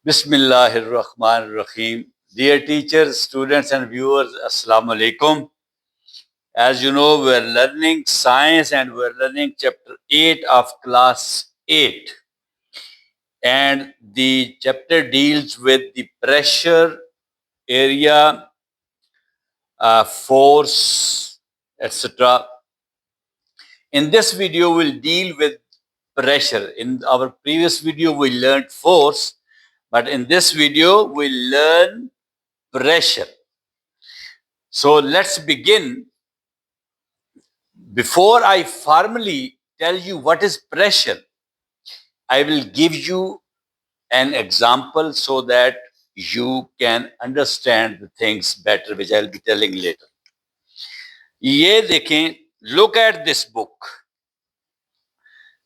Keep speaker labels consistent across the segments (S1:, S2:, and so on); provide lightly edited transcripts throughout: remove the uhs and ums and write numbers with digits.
S1: Bismillahirrahmanirrahim. Dear teachers, students and viewers, Assalamu alaikum. As you know, we're learning science and we're learning chapter 8 of class 8. And the chapter deals with the pressure, area, force, etc. In this video, we'll deal with pressure. In our previous video, we learned force, but in this video, we'll learn pressure. So let's begin. Before I formally tell you what is pressure, I will give you an example so that you can understand the things better, which I'll be telling later. ये देखें, look at this book.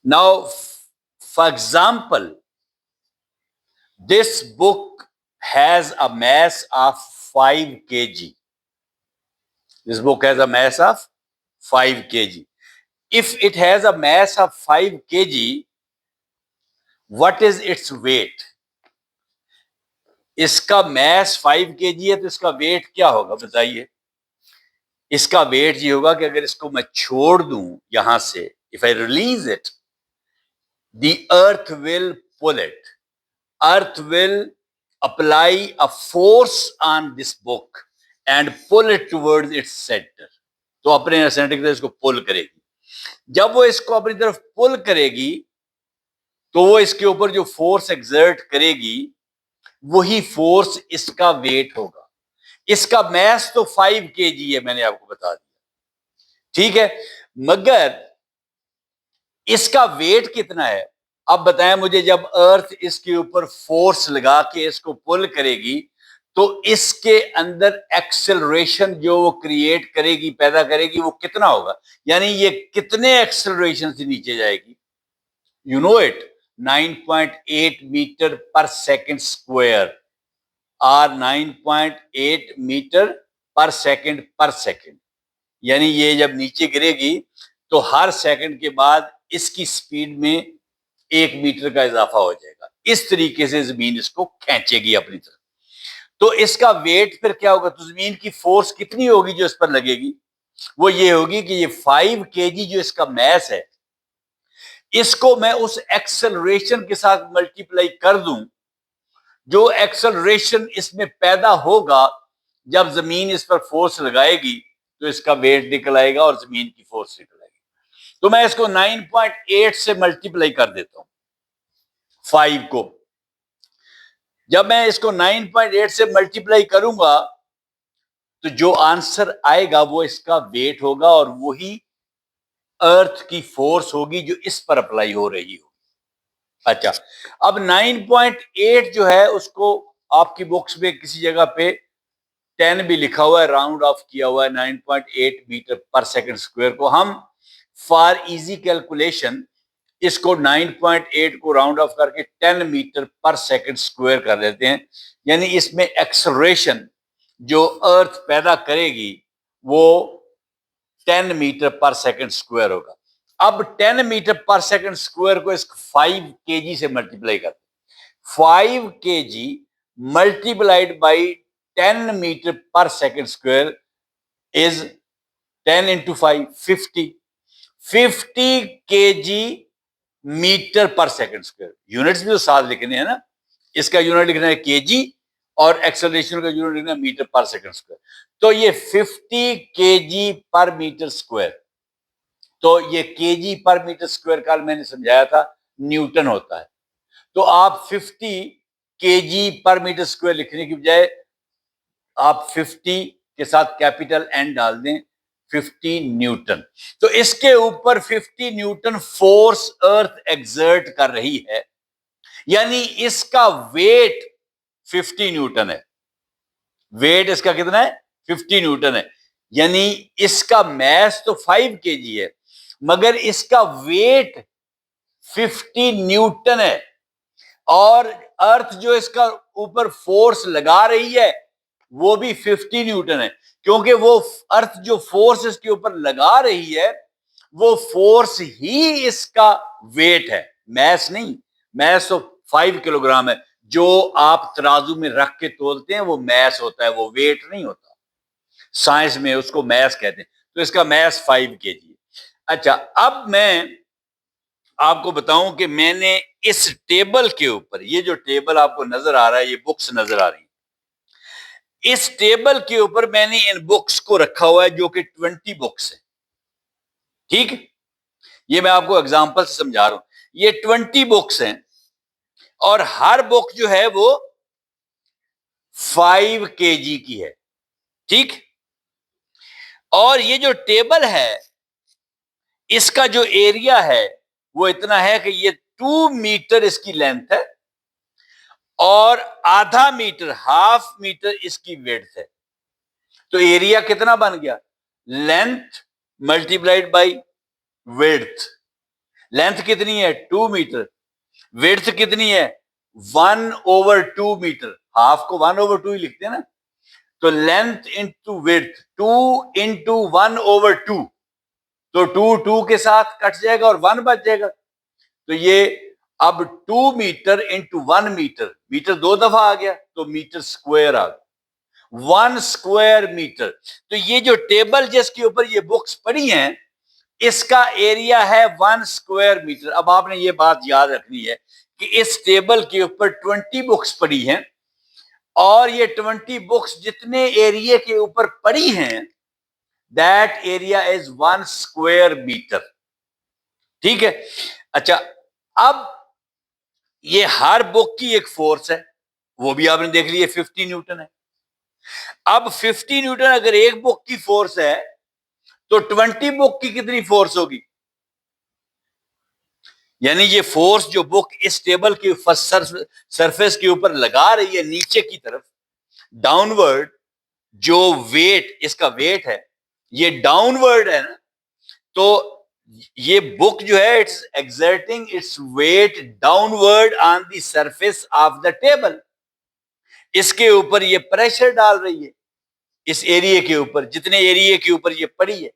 S1: Now, for example, this book has a mass of 5 kg. This book has a mass of 5 kg. If it has a mass of 5 kg, what is its weight? इसका mass 5 kg है तो इसका weight क्या होगा बताइए? इसका weight ये होगा कि अगर इसको मैं छोड़ दूं यहां से, if I release it, the earth will pull it. Earth will apply a force on this book and pull it towards its center. तो अपने सेंटर की तरफ इसको पुल करेगी. जब वो इसको अपनी तरफ पुल करेगी तो वो इसके ऊपर जो फोर्स एक्सर्ट करेगी वही फोर्स इसका वेट होगा. इसका मैस तो 5 kg है, मैंने आपको बता दिया, ठीक है, मगर इसका वेट कितना है अब बताएं मुझे. जब अर्थ इसके ऊपर फोर्स लगा के इसको पुल करेगी तो इसके अंदर एक्सेलरेशन जो वो क्रिएट करेगी, पैदा करेगी, वो कितना होगा? यानी ये कितने एक्सेलरेशन से नीचे जाएगी? You know it, 9.8 metre per second square और 9.8 मीटर पर सेकंड. यानी ये जब नीचे गिरेगी तो हर सेकंड के बाद इसकी स्पीड में 1 मीटर का इजाफा हो जाएगा. इस तरीके से जमीन इसको खींचेगी अपनी तरफ. तो इसका वेट फिर क्या होगा? तो जमीन की फोर्स कितनी होगी जो इस पर लगेगी? वो ये होगी कि ये 5 kg जो इसका मैस है, इसको मैं उस एक्सेलरेशन के साथ मल्टीप्लाई कर दूं जो एक्सेलरेशन इसमें पैदा होगा जब जमीन इस पर फोर्स लगाएगी तो इसका वेट निकल आएगा और जमीन की फोर्स निकल आएगी. तो मैं इसको 9.8 से मल्टीप्लाई कर देता हूं 5 को. जब मैं इसको 9.8 से मल्टीप्लाई करूंगा तो जो आंसर आएगा वो इसका वेट होगा और वही अर्थ की फोर्स होगी जो इस पर अप्लाई हो रही होगी. अच्छा, अब 9.8 जो है उसको आपकी बुक्स में किसी जगह पे 10 भी लिखा हुआ है, राउंड ऑफ किया हुआ है. 9.8 मीटर पर सेकंड स्क्वायर को हम फॉर इजी कैलकुलेशन इसको 9.8 को राउंड ऑफ करके 10 मीटर पर सेकंड स्क्वायर कर देते हैं. यानी इसमें एक्सेलरेशन जो अर्थ पैदा करेगी वो 10 मीटर पर सेकंड स्क्वायर होगा. अब 10 मीटर पर सेकंड स्क्वायर को इस 5 kg से मल्टीप्लाई कर. 5 kg multiplied by 10 metre per second square is 10 into 5, 50 kg metre per second square. Units भी तो साथ लिखने हैं ना, इसका यूनिट लिखना है kg और एक्सेलरेशन का यूनिट लिखना है मीटर पर सेकंड स्क्वायर. तो ये 50 kg पर मीटर स्क्वायर. तो ये kg पर मीटर स्क्वायर का मैंने समझाया था न्यूटन होता है. तो आप 50 kg पर मीटर स्क्वायर लिखने की बजाय आप 50 के साथ कैपिटल N डाल दें, 50 न्यूटन. तो इसके ऊपर 50 न्यूटन फोर्स अर्थ एक्सर्ट कर रही है. यानी इसका वेट 50 न्यूटन है. वेट इसका कितना है? 50 न्यूटन है. यानी इसका मैस तो 5 kg है मगर इसका वेट 50 न्यूटन है. और अर्थ जो इसका ऊपर फोर्स लगा रही है वो भी 50 न्यूटन है, क्योंकि वो अर्थ जो फोर्स इसके ऊपर लगा रही है वो फोर्स ही इसका वेट है, मैस नहीं. मैस तो 5 किलोग्राम है, जो आप तराजू में रख के तोलते हैं वो मैस होता है, वो वेट नहीं होता। साइंस में उसको मैस कहते हैं। तो इसका मैस 5 केजी है। अच्छा, अब मैं आपको बताऊं कि मैंने इस टेबल के ऊपर, ये जो टेबल आपको नजर आ रहा है, ये बुक्स नजर आ रही है, इस टेबल के ऊपर मैंने इन बुक्स को रखा हुआ है जो कि 20 बुक्स है। ठीक, ये मैं आपको एग्जांपल से समझा रहा हूं। ये 20 बुक्स हैं और हर बुक जो है वो 5 केजी की है। ठीक, और ये जो टेबल है इसका जो एरिया है वो इतना है कि ये 2 मीटर इसकी लेंथ है और आधा मीटर, हाफ मीटर इसकी विड्थ है। तो एरिया कितना बन गया? Length multiplied by width. Length कितनी है? 2 मीटर। विड्थ कितनी है? 1/2 मीटर। हाफ को 1/2 ही लिखते हैं ना। तो लेंथ इंटू विड्थ, 2 इंटू 1/2। तो 2 2 के साथ कट जाएगा और 1 बच जाएगा। तो ये अब 2 मीटर इंटू 1 मीटर, मीटर 2 दफा आ गया तो मीटर स्क्वायर आ गया, 1 स्क्वायर मीटर। तो ये जो टेबल जिसके ऊपर ये बुक्स पड़ी हैं इसका एरिया है 1 स्क्वायर मीटर। अब आपने ये बात याद रखनी है कि इस टेबल के ऊपर 20 बुक्स पड़ी हैं और ये 20 बुक्स जितने एरिया के ऊपर पड़ी हैं that area is 1 square metre. ठीक है। अच्छा, अब ये हर बुक की एक फोर्स है, वो भी आपने देख लिया 50 न्यूटन है। अब 50 न्यूटन अगर एक बुक की फोर्स है तो 20 बुक की कितनी फोर्स होगी? यानी ये फोर्स जो बुक इस टेबल के सरफेस के ऊपर लगा रही है नीचे की तरफ, डाउनवर्ड, जो वेट इसका वेट है ये डाउनवर्ड है ना। तो ये बुक जो है it's exerting its weight downward on the surface of the table. इसके ऊपर ये प्रेशर डाल रही है, इस एरिया के ऊपर, जितने एरिया के ऊपर ये पड़ी है।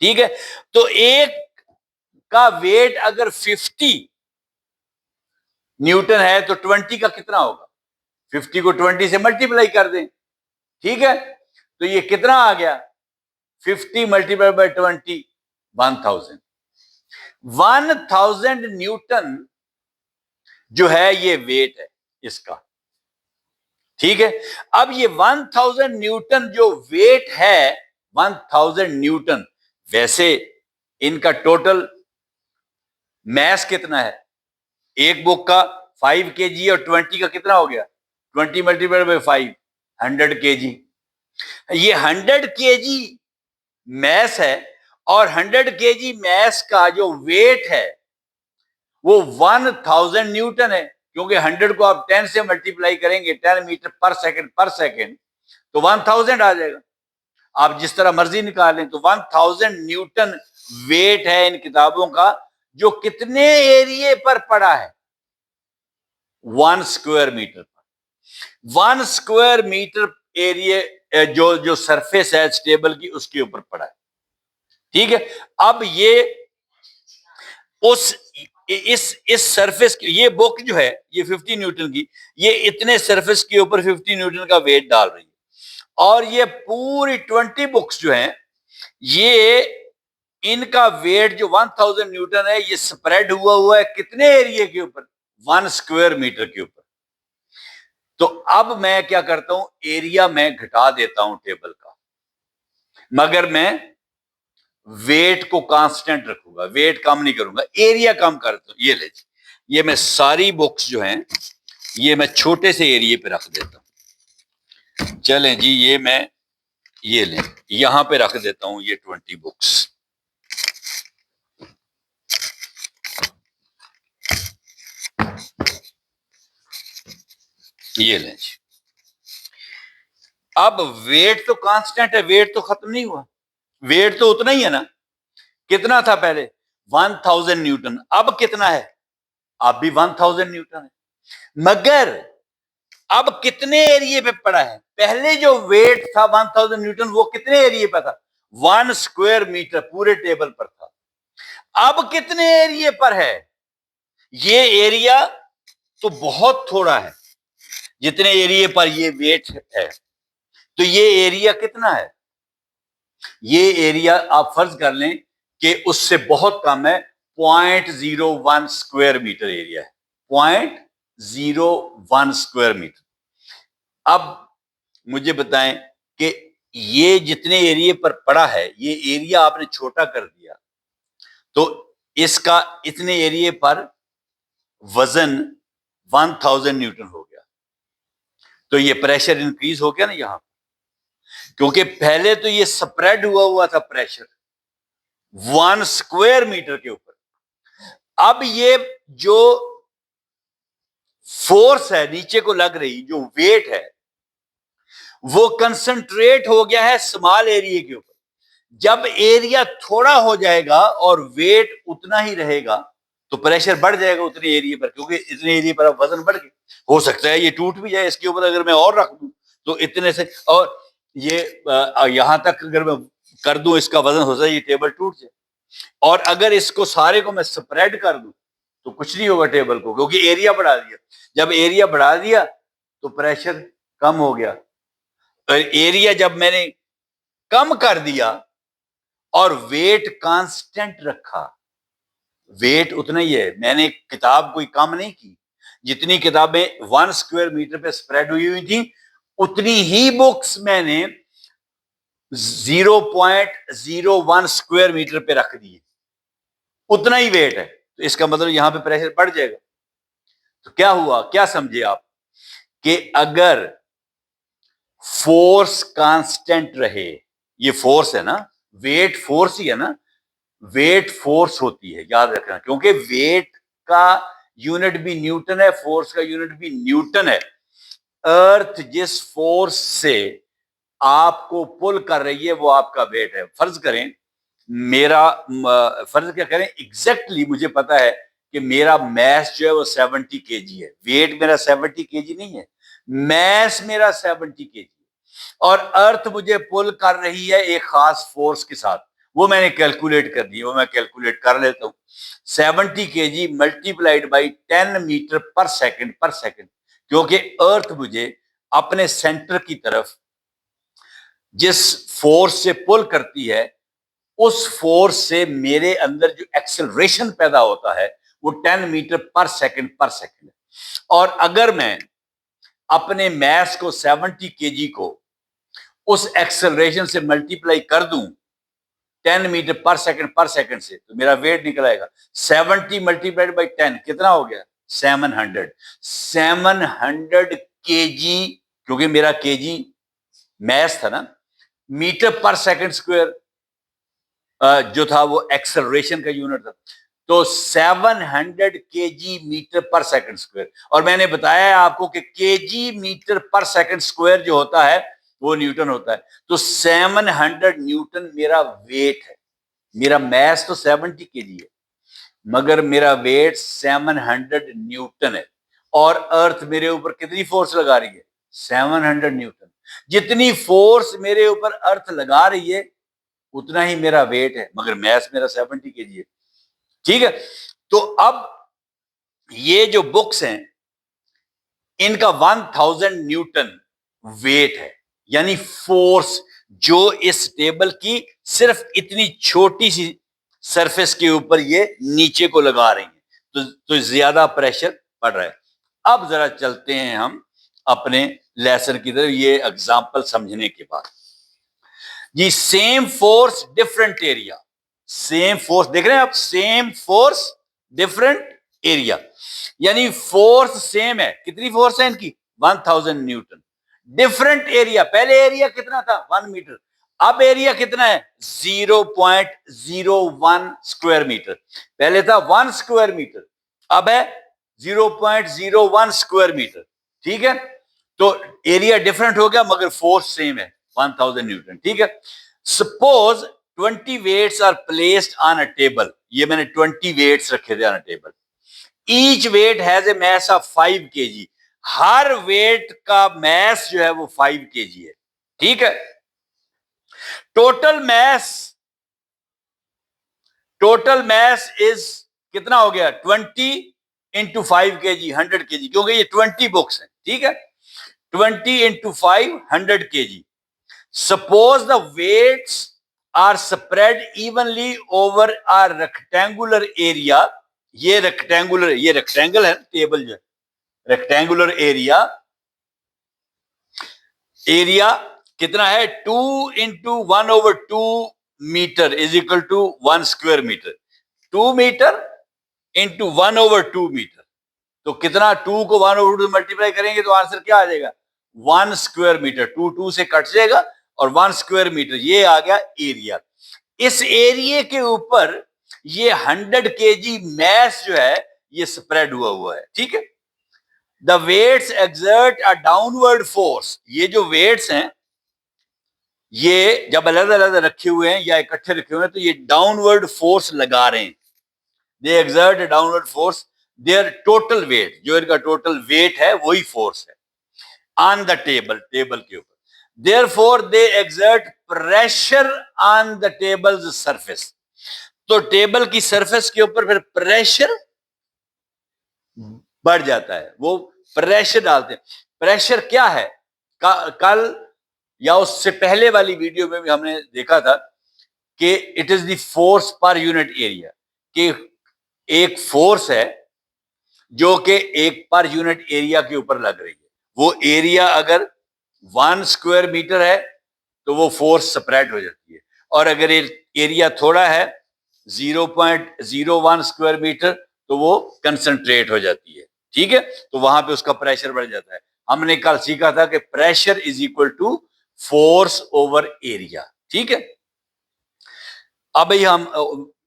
S1: ठीक है। तो एक का वेट अगर 50 न्यूटन है तो 20 का कितना होगा? 50 को 20 से मल्टीप्लाई कर दें। ठीक है। तो ये कितना आ गया? 50 मल्टीप्लाई बाय 20, 1000। 1000 न्यूटन जो है ये वेट है इसका। ठीक है। अब ये 1000 न्यूटन जो वेट है, 1000 न्यूटन, वैसे इनका टोटल मैस कितना है? एक बुक का 5 केजी और 20 का कितना हो गया? 20 मल्टीप्लाइड बाय 5, 100 केजी। ये 100 केजी मैस है और 100 केजी मैस का जो वेट है वो 1000 न्यूटन है, क्योंकि 100 को आप 10 से मल्टीप्लाई करेंगे, 10 मीटर पर सेकंड, तो 1000 आ जाएगा। आप जिस तरह मर्जी निकालें, तो 1000 न्यूटन वेट है इन किताबों का, जो कितने एरिया पर पड़ा है? 1 स्क्वायर मीटर पर। 1 स्क्वायर मीटर एरिया जो सरफेस है टेबल की उसके ऊपर पड़ा है। ठीक है। अब ये उस इस सरफेस की ये बुक जो है ये 50 न्यूटन की, ये इतने सरफेस के ऊपर 50 न्यूटन का वेट डाल रही है। और ये पूरी 20 बुक्स जो हैं ये इनका वेट जो 1000 न्यूटन है ये स्प्रेड हुआ है कितने एरिया के ऊपर? 1 स्क्वायर मीटर के ऊपर। तो अब मैं क्या करता हूं, एरिया मैं घटा देता हूं टेबल का, मगर मैं वेट को कांस्टेंट रखूंगा, वेट कम नहीं करूंगा, एरिया कम करता हूं। ये ले, ये मैं सारी बुक्स जो हैं ये मैं छोटे से एरिया पे रख देता हूं। चलें जी, ये मैं ये लें यहां पे रख देता हूं ये 20 बुक्स। ये लें जी। अब वेट तो कांस्टेंट है, वेट तो खत्म नहीं हुआ, वेट तो उतना ही है ना। कितना था पहले? 1000 न्यूटन। अब कितना है? अब भी 1000 न्यूटन है, मगर अब कितने एरिया पे पड़ा है? पहले जो वेट था 1000 न्यूटन वो कितने एरिया पे था? 1 स्क्वायर मीटर पूरे टेबल पर था। अब कितने एरिया पर है? ये एरिया तो बहुत थोड़ा है, जितने एरिया पर ये वेट है। तो ये एरिया कितना है? ये एरिया आप फर्ज कर लें कि उससे बहुत कम है, 0.01 स्क्वायर मीटर एरिया है, 0.01 स्क्वायर मीटर। अब मुझे बताएं कि ये जितने एरिया पर पड़ा है, ये एरिया आपने छोटा कर दिया तो इसका इतने एरिया पर वजन 1000 न्यूटन हो गया। तो ये प्रेशर इंक्रीज हो गया ना यहां, क्योंकि पहले तो ये स्प्रेड हुआ था प्रेशर 1 स्क्वायर मीटर के ऊपर। अब ये जो फोर्स है नीचे को लग रही, जो वेट है, वो कंसंट्रेट हो गया है स्मॉल एरिया के ऊपर। जब एरिया थोड़ा हो जाएगा और वेट उतना ही रहेगा तो प्रेशर बढ़ जाएगा उतने एरिया पर, क्योंकि इतने एरिया पर अब वजन बढ़ गया। हो सकता है ये टूट भी जाए इसके ऊपर, अगर मैं और रख दूं तो इतने से, और ये यहां तक अगर मैं कर दूं इसका वजन, हो जाए ये टेबल टूट जाए। और अगर इसको सारे को मैं स्प्रेड कर दूं तो कुछ नहीं होगा टेबल को, क्योंकि एरिया बढ़ा दिया। जब एरिया बढ़ा दिया तो प्रेशर कम हो गया। तो एरिया जब मैंने कम कर दिया और वेट कांस्टेंट रखा, वेट उतना ही है, मैंने किताब कोई कम नहीं की, जितनी किताबें 1 स्क्वायर मीटर पे स्प्रेड हुई थी उतनी ही बुक्स मैंने 0.01 स्क्वायर मीटर पे रख दी, उतना ही वेट है। तो इसका मतलब यहां पे प्रेशर बढ़ जाएगा। तो क्या हुआ, क्या समझे आप, कि अगर फोर्स कांस्टेंट रहे, ये फोर्स है ना, वेट फोर्स ही है ना, वेट फोर्स होती है, याद रखना, क्योंकि वेट का यूनिट भी न्यूटन है, फोर्स का यूनिट भी न्यूटन है। अर्थ जिस फोर्स से आपको पुल कर रही है वो आपका वेट है। फर्ज करें मेरा फर्ज क्या करें, एग्जैक्टली मुझे पता है कि मेरा मैस जो है वो 70 केजी है, वेट मेरा 70 केजी नहीं है, मैस मेरा 70 केजी, और अर्थ मुझे पुल कर रही है एक खास फोर्स के साथ, वो मैंने कैलकुलेट कर दी, वो मैं कैलकुलेट कर लेता हूं। 70 KG multiplied by 10 metre per second, क्योंकि अर्थ मुझे अपने सेंटर की तरफ जिस फोर्स से पुल करती है, उस फोर्स से मेरे अंदर जो एक्सेलरेशन पैदा होता है वो 10 मीटर पर सेकंड है। और अगर मैं अपने मैस को 70 केजी को उस एक्सेलरेशन से मल्टीप्लाई कर दूं 10 मीटर पर सेकंड से, तो मेरा वेट निकल आएगा 70 मल्टीप्लाइड बाई 10 कितना हो गया, 700 केजी, क्योंकि मेरा केजी मैस था ना, मीटर पर सेकंड स्क्वायर जो था वो एक्सेलरेशन का यूनिट था। तो 700 KG metre per second square, और मैंने बताया आपको कि KG metre per second square जो होता है वो न्यूटन होता है। तो 700 न्यूटन मेरा वेट है। मेरा मैस तो 70 केजी है, मगर मेरा वेट 700 न्यूटन है। और अर्थ मेरे ऊपर कितनी फोर्स लगा रही है, 700 न्यूटन। जितनी फोर्स मेरे ऊपर अर्थ लगा रही है उतना ही मेरा वेट है, मगर मैस मेरा 70 केजी है। ठीक है, तो अब ये जो बुक्स हैं इनका 1000 न्यूटन वेट है, यानी फोर्स जो इस टेबल की सिर्फ इतनी छोटी सी सरफेस के ऊपर ये नीचे को लगा रही है, तो ज्यादा प्रेशर पड़ रहा है। अब जरा चलते हैं हम अपने लेसन की तरफ, ये एग्जांपल समझने के बाद। जी, same force different area, same force देख रहे हैं आप, सेम फोर्स डिफरेंट एरिया, यानी फोर्स सेम है, कितनी फोर्स है इनकी, 1000 न्यूटन। डिफरेंट एरिया, पहले एरिया कितना था, 1 मीटर, अब एरिया कितना है, 0.01 स्क्वायर मीटर। पहले था 1 स्क्वायर मीटर, अब है 0.01 स्क्वायर मीटर। ठीक है, तो एरिया डिफरेंट हो गया मगर फोर्स सेम है, 1000 न्यूटन। ठीक है, suppose 20 weights are placed on a table, ये मैंने 20 वेट्स रखे थे on a table. Each weight has a mass of 5 kg, हर वेट का मैस जो है वो 5 केजी है। ठीक है, total mass, total mass is कितना हो गया, 20 इंटू 5 kg 100 kg, क्योंकि ये 20 बुक्स हैं, ठीक है, 20 into 5 100 kg. Suppose the weights are spread evenly over a rectangular area. ये रेक्टेंगल है टेबल जो है, रेक्टेंगुलर एरिया कितना है, 2 into 1/2 metre is equal to 1 square metre. 2 metre into 1/2 metre, तो कितना, 2 को 1/2 मल्टीप्लाई करेंगे तो आंसर क्या आ जाएगा, 1 स्क्वायर मीटर. 2 से कट जाएगा और 1 स्क्वायर मीटर, ये आ गया एरिया. इस एरिया के ऊपर ये 100 kg मैस जो है ये स्प्रेड हुआ है, ठीक है. The weights exert a downward force. ये जो वेट्स हैं ये जब अलग अलग रखे हुए हैं या इकट्ठे रखे हुए हैं तो ये डाउनवर्ड फोर्स लगा रहे हैं. They exert a downward force, their total weight, जो इनका टोटल वेट है वही फोर्स है ऑन द टेबल के ऊपर. Therefore, they exert pressure on the table's surface. तो टेबल की सरफेस के ऊपर फिर प्रेशर बढ़ जाता है, वो प्रेशर डालते हैं. प्रेशर क्या है, कल या उससे पहले वाली वीडियो में भी हमने देखा था कि it is the force per unit area, कि एक फोर्स है जो कि एक पर यूनिट एरिया के ऊपर लग रही है. वो एरिया अगर 1 स्क्वायर मीटर है तो वो फोर्स स्प्रेड हो जाती है, और अगर एरिया थोड़ा है 0.01 स्क्वायर मीटर तो वो कंसंट्रेट हो जाती है, ठीक है. तो वहां पे उसका प्रेशर बढ़ जाता है. हमने कल सीखा था कि pressure is equal to force over area, ठीक है. अब हम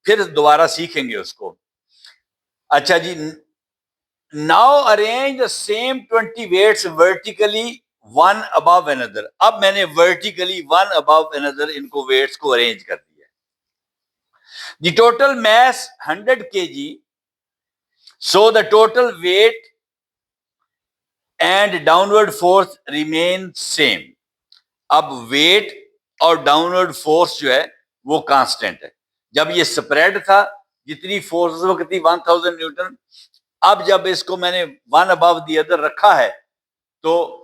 S1: फिर दोबारा सीखेंगे उसको. अच्छा जी, now arrange the same 20 weights vertically one above another. अब मैंने वर्टिकली वन अबव अनदर इनको वेट्स को अरेंज कर दिया. The total mass 100 kg, so the total weight and downward force remain same. अब वेट और डाउनवर्ड फोर्स जो है वो कांस्टेंट है. जब ये स्प्रेड था जितनी फोर्स वो कितनी 1000 न्यूटन. अब जब इसको मैंने वन अबव द अदर रखा है तो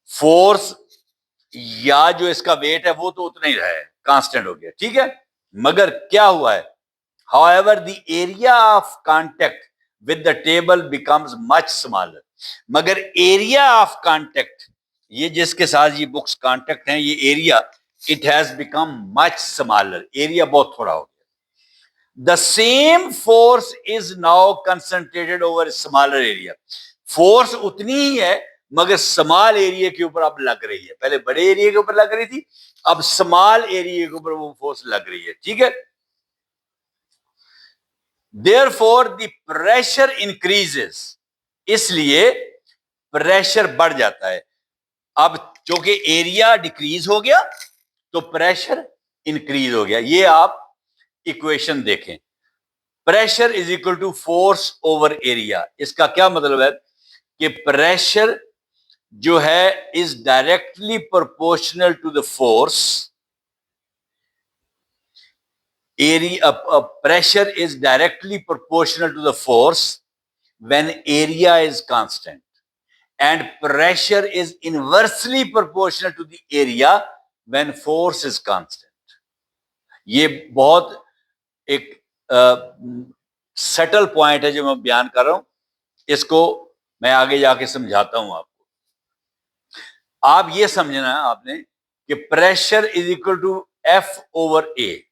S1: फोर्स या जो इसका वेट है वो तो उतना ही रहा है, कांस्टेंट हो गया, ठीक है. मगर क्या हुआ है, however the area of contact with the table becomes much smaller. मगर एरिया ऑफ कांटेक्ट, ये जिसके साथ ये बुक्स कांटेक्ट हैं, ये area it has become much smaller. Area बहुत थोड़ा हो गया. The same force is now concentrated over a smaller area. Force उतनी ही है मगर स्मॉल एरिया के ऊपर अब लग रही है. पहले बड़े एरिया के ऊपर लग रही थी, अब स्मॉल एरिया के ऊपर वो फोर्स लग रही है, ठीक है. Therefore the pressure increases, इसलिए प्रेशर बढ़ जाता है. अब क्योंकि एरिया डिक्रीज हो गया तो प्रेशर इंक्रीज हो गया. ये आप इक्वेशन देखें, pressure is equal to force over area. इसका क्या मतलब है कि प्रेशर जो है is directly proportional to the force. area pressure is directly proportional to the force when area is constant, and pressure is inversely proportional to the area when force is constant. ये बहुत एक subtle point है जो मैं बयान कर रहा हूं, इसको मैं आगे जाके समझाता हूं आपको. आप ये समझना है आपने कि pressure is equal to F over A,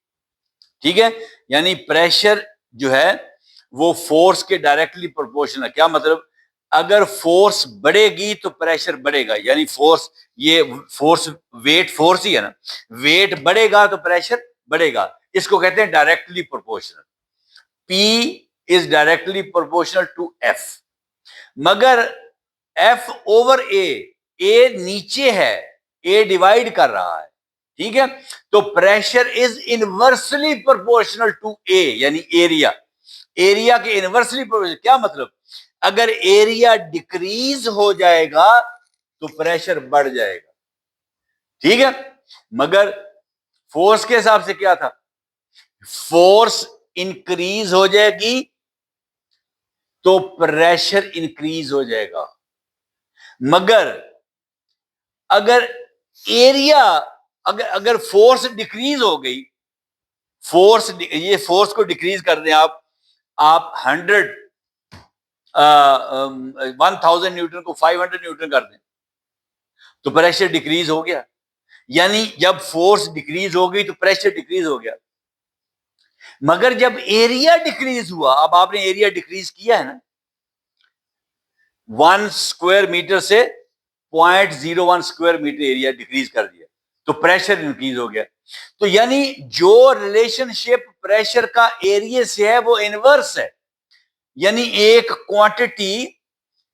S1: ठीक है. यानी प्रेशर जो है वो फोर्स के डायरेक्टली प्रोपोर्शनल है. क्या मतलब, अगर फोर्स बढ़ेगी तो प्रेशर बढ़ेगा. यानी फोर्स, ये फोर्स वेट फोर्स ही है ना, वेट बढ़ेगा तो प्रेशर बढ़ेगा. इसको कहते हैं directly proportional. P is directly proportional to F. मगर F ओवर ए नीचे है, ए डिवाइड कर रहा है, ठीक है. तो pressure is inversely proportional to A, यानी एरिया. एरिया के इनवर्सली प्रोपोर्शनल. क्या मतलब, अगर एरिया डिक्रीज हो जाएगा तो प्रेशर बढ़ जाएगा, ठीक है. मगर फोर्स के हिसाब से क्या था, फोर्स इंक्रीज हो जाएगी तो प्रेशर इंक्रीज हो जाएगा। मगर अगर एरिया, अगर फोर्स डिक्रीज हो गई, ये फोर्स को डिक्रीज कर दें आप 1000 न्यूटन को 500 न्यूटन कर दें, तो प्रेशर डिक्रीज हो गया। यानी जब फोर्स डिक्रीज हो गई तो प्रेशर डिक्रीज हो गया। मगर जब एरिया डिक्रीज हुआ, अब आपने एरिया डिक्रीज किया है ना, 1 स्क्वायर मीटर से 0.01 स्क्वायर मीटर एरिया डिक्रीज कर दिया, तो प्रेशर इंक्रीज हो गया। तो यानी जो रिलेशनशिप प्रेशर का एरिया से है वो इनवर्स है। यानी एक क्वांटिटी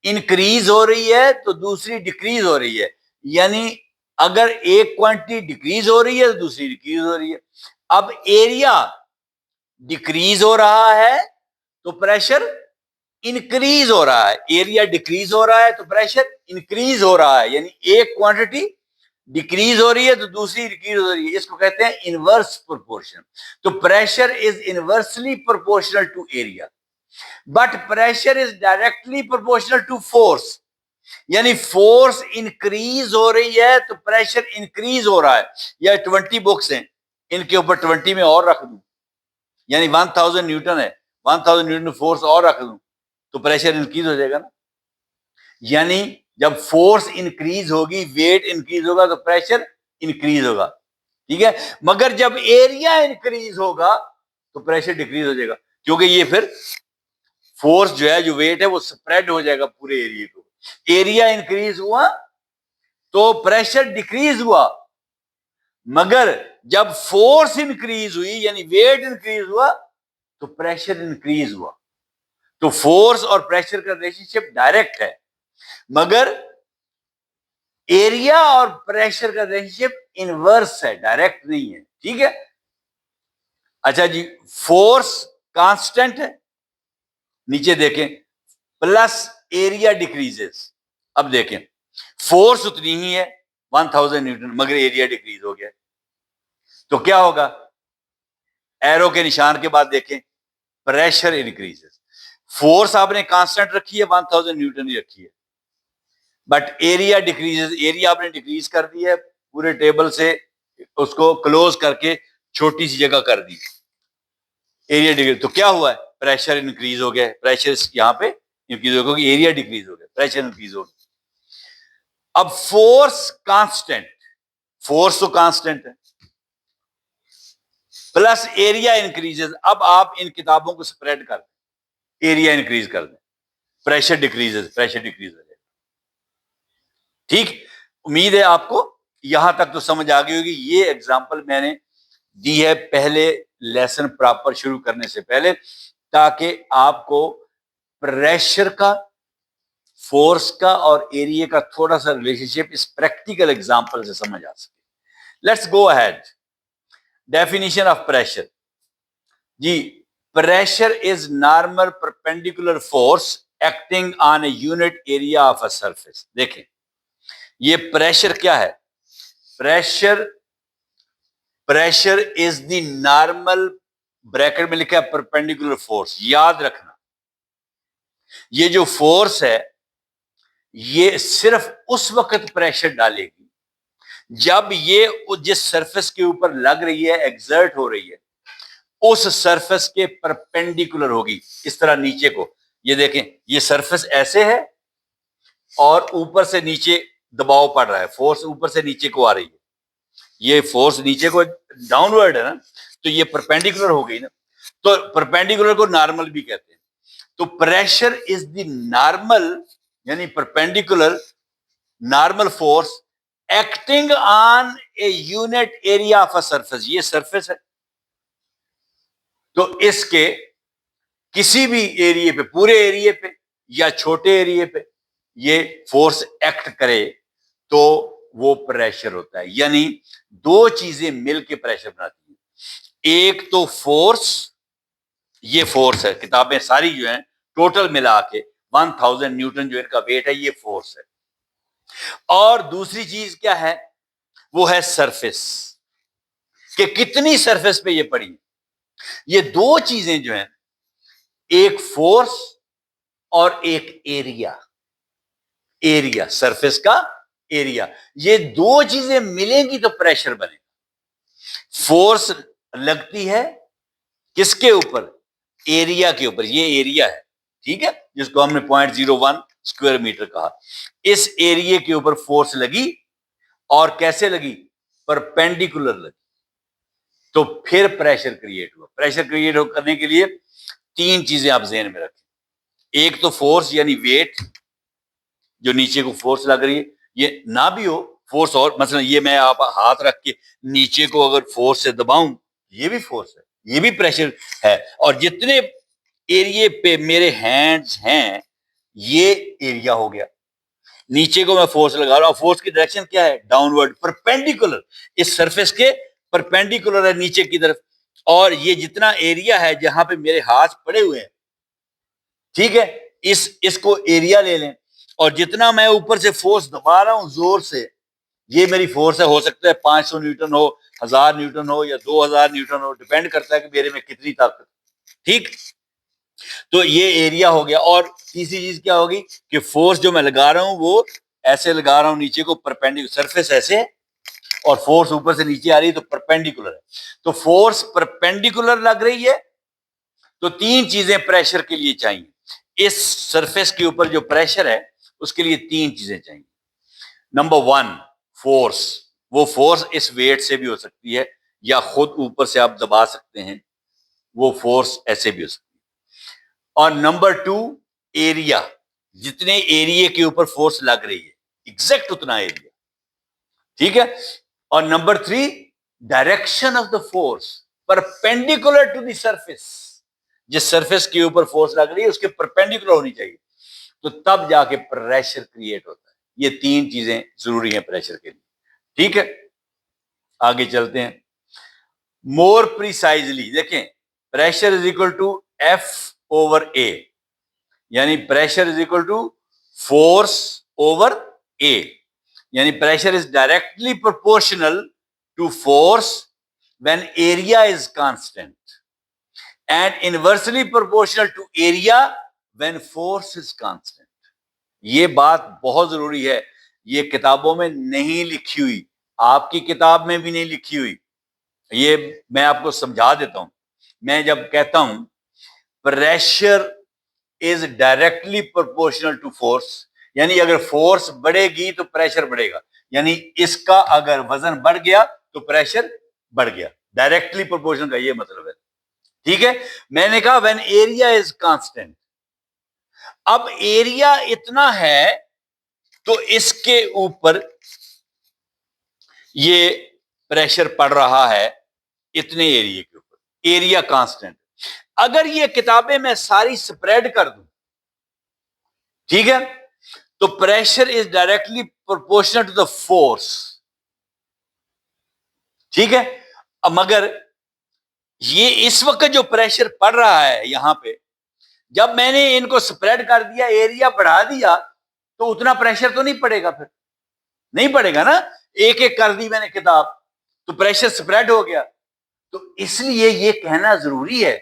S1: इंक्रीज हो रही है तो दूसरी डिक्रीज हो रही है। यानी अगर एक क्वांटिटी डिक्रीज हो रही है तो दूसरी डिक्रीज हो रही है। अब एरिया डिक्रीज हो रहा है तो प्रेशर इंक्रीज हो रहा है, एरिया डिक्रीज हो रहा है तो प्रेशर इंक्रीज हो रहा है। यानी एक क्वांटिटी डिक्रीज हो रही है तो दूसरी डिक्रीज हो रही है। इसको कहते हैं इनवर्स प्रोपोर्शन। तो pressure is inversely proportional to area, but pressure is directly proportional to force. यानी फोर्स इंक्रीज हो रही है तो प्रेशर इंक्रीज हो रहा है। या 20 बुक्स हैं, इनके ऊपर 20 में और रख दूं, यानी 1000 न्यूटन है, 1000 न्यूटन फोर्स और रख दूं तो प्रेशर इंक्रीज हो जाएगा ना। यानी जब फोर्स इंक्रीज होगी, वेट इंक्रीज होगा तो प्रेशर इंक्रीज होगा। ठीक है। मगर जब एरिया इंक्रीज होगा तो प्रेशर डिक्रीज हो जाएगा, क्योंकि ये फिर फोर्स जो है, जो वेट है, वो स्प्रेड हो जाएगा पूरे एरिया को। एरिया इंक्रीज हुआ तो प्रेशर डिक्रीज हुआ। मगर जब फोर्स इंक्रीज हुई, यानी वेट इंक्रीज हुआ, तो प्रेशर इंक्रीज हुआ। तो फोर्स और प्रेशर का रिलेशनशिप डायरेक्ट है, मगर एरिया और प्रेशर का रिलेशनशिप इनवर्स है, डायरेक्ट नहीं है। ठीक है। अच्छा जी, फोर्स कांस्टेंट है, नीचे देखें, प्लस एरिया डिक्रीजेस। अब देखें, फोर्स उतनी ही है 1000 न्यूटन, मगर एरिया डिक्रीज हो गया, तो क्या होगा? एरो के निशान के बाद देखें, प्रेशर इंक्रीजेस। फोर्स आपने कांस्टेंट रखी है, 1000 न्यूटन ही रखी है, बट एरिया डिक्रीजेस। एरिया आपने डिक्रीज कर दी है, पूरे टेबल से उसको क्लोज करके छोटी सी जगह कर दी, एरिया डिक्रीज। तो क्या हुआ है? प्रेशर इंक्रीज हो गया। प्रेशर यहां पे इंक्रीज हो गया, एरिया डिक्रीज हो गया, प्रेशर इंक्रीज हो गया। अब फोर्स कांस्टेंट, फोर्स तो कांस्टेंट है, प्लस एरिया इंक्रीजेस। अब आप इन किताबों को स्प्रेड कर दें, एरिया इंक्रीज कर दें, प्रेशर डिक्रीजेस, प्रेशर डिक्रीज हो जाएगा। ठीक, उम्मीद है आपको यहां तक तो समझ आ गई होगी। ये एग्जांपल मैंने दी है पहले लेसन प्रॉपर शुरू करने से पहले, ताकि आपको प्रेशर का, फोर्स का और एरिया का थोड़ा सा रिलेशनशिप इस प्रैक्टिकल एग्जांपल से समझ आ सके। Let's go ahead. Definition of pressure जी, pressure is normal perpendicular force acting on a unit area of a surface. देखें, ये प्रेशर क्या है? Pressure is the normal, bracket में लिखा है परपेंडिकुलर फोर्स। याद रखना, ये जो फोर्स है ये सिर्फ उस वक्त प्रेशर डालेगी जब ये जिस सरफेस के ऊपर लग रही है, एक्सर्ट हो रही है, उस सरफेस के परपेंडिकुलर होगी। इस तरह नीचे को, ये देखें, ये सरफेस ऐसे है और ऊपर से नीचे दबाव पड़ रहा है, फोर्स ऊपर से नीचे को आ रही है, ये फोर्स नीचे को डाउनवर्ड है ना, तो ये परपेंडिकुलर हो गई ना, तो परपेंडिकुलर को नॉर्मल भी कहते हैं। तो प्रेशर इज द नॉर्मल, यानी perpendicular normal force acting on a unit area of a surface. ये सरफेस है, तो इसके किसी भी एरिया पे, पूरे एरिया पे या छोटे एरिया पे ये फोर्स एक्ट करे तो वो प्रेशर होता है। यानी दो चीजें मिलकर प्रेशर बनाती हैं। एक तो फोर्स, ये फोर्स है, किताबें सारी जो हैं टोटल मिला के 1000 न्यूटन जो इनका वेट है, ये फोर्स है। और दूसरी चीज क्या है? वो है सरफेस, कि कितनी सरफेस पे ये पड़ी। ये दो चीजें जो हैं, एक फोर्स और एक एरिया, एरिया सरफेस का एरिया, ये दो चीजें मिलेंगी तो प्रेशर बनेगा। फोर्स लगती है किसके ऊपर? एरिया के ऊपर। ये एरिया है, ठीक है, जिसको हमने 0.01 स्क्वायर मीटर कहा। इस एरिया के ऊपर फोर्स लगी और कैसे लगी? परपेंडिकुलर लगी, तो फिर प्रेशर क्रिएट हुआ। प्रेशर क्रिएट करने के लिए तीन चीजें आप ज़हन में रखें। एक तो फोर्स यानी वेट, जो नीचे को फोर्स लग रही है, ये ना भी हो फोर्स, और मतलब ये मैं आप हाथ रख के नीचे को अगर फोर्स से दबाऊं, ये भी फोर्स है, ये भी प्रेशर है। और जितने एरिया पे मेरे हैंड्स हैं, ये एरिया हो गया। नीचे को मैं फोर्स लगा रहा हूं, फोर्स की डायरेक्शन क्या है? डाउनवर्ड, परपेंडिकुलर, इस सरफेस के परपेंडिकुलर है नीचे की तरफ। और ये जितना एरिया है जहां पे मेरे हाथ पड़े हुए हैं, ठीक है, इसको एरिया ले लें। और जितना मैं ऊपर से फोर्स दबा रहा हूं जोर से, ये मेरी फोर्स है। हो सकता है 500 न्यूटन हो, 1000 न्यूटन हो, या 2000 न्यूटन हो, डिपेंड करता है कि मेरे में कितनी ताकत, ठीक। तो ये एरिया हो गया। और तीसरी चीज क्या होगी कि फोर्स जो मैं लगा रहा हूं वो ऐसे लगा रहा हूं नीचे को, परपेंडिकुलर, सरफेस ऐसे, और फोर्स ऊपर से नीचे आ रही है तो परपेंडिकुलर है। तो फोर्स परपेंडिकुलर लग रही है, तो तीन चीजें प्रेशर के लिए चाहिए। इस सरफेस के ऊपर जो प्रेशर है उसके लिए तीन चीजें चाहिए। Number one, force. वो फोर्स इस वेट से भी हो सकती है, या खुद ऊपर से आप दबा सकते हैं, वो फोर्स ऐसे भी हो सकती है। और नंबर टू, एरिया। जितने एरिया के ऊपर फोर्स लग रही है, एग्जैक्ट उतना एरिया, ठीक है। और number three, direction of the force perpendicular to the surface. जिस सरफेस के ऊपर फोर्स लग रही है उसके परपेंडिकुलर होनी चाहिए, तो तब जाके प्रेशर क्रिएट होता है। ये तीन चीजें जरूरी हैं प्रेशर के लिए, ठीक है। आगे चलते हैं मोर प्रिसाइजली। देखें, pressure is equal to F over A, यानी pressure is equal to force over A, यानी pressure is directly proportional to force when area is constant, and inversely proportional to area when force is constant. ये बात बहुत जरूरी है, ये किताबों में नहीं लिखी हुई, आपकी किताब में भी नहीं लिखी हुई। ये मैं आपको समझा देता हूं। मैं जब कहता हूं pressure is directly proportional to force, यानी अगर फोर्स बढ़ेगी तो प्रेशर बढ़ेगा, यानी इसका अगर वजन बढ़ गया तो प्रेशर बढ़ गया, डायरेक्टली प्रोपोर्शनल का ये मतलब है, ठीक है। मैंने कहा व्हेन एरिया इज कांस्टेंट। अब एरिया इतना है तो इसके ऊपर ये प्रेशर पड़ रहा है इतने एरिया के ऊपर, एरिया कांस्टेंट। अगर ये किताबें मैं सारी स्प्रेड कर दूं, ठीक है, तो pressure is directly proportional to the force, ठीक है। अब मगर ये इस वक्त जो प्रेशर पड़ रहा है यहां पे, जब मैंने इनको स्प्रेड कर दिया, एरिया बढ़ा दिया, तो उतना प्रेशर तो नहीं पड़ेगा, फिर नहीं पड़ेगा ना। एक एक कर दी मैंने किताब तो प्रेशर स्प्रेड हो गया। तो इसलिए ये कहना जरूरी है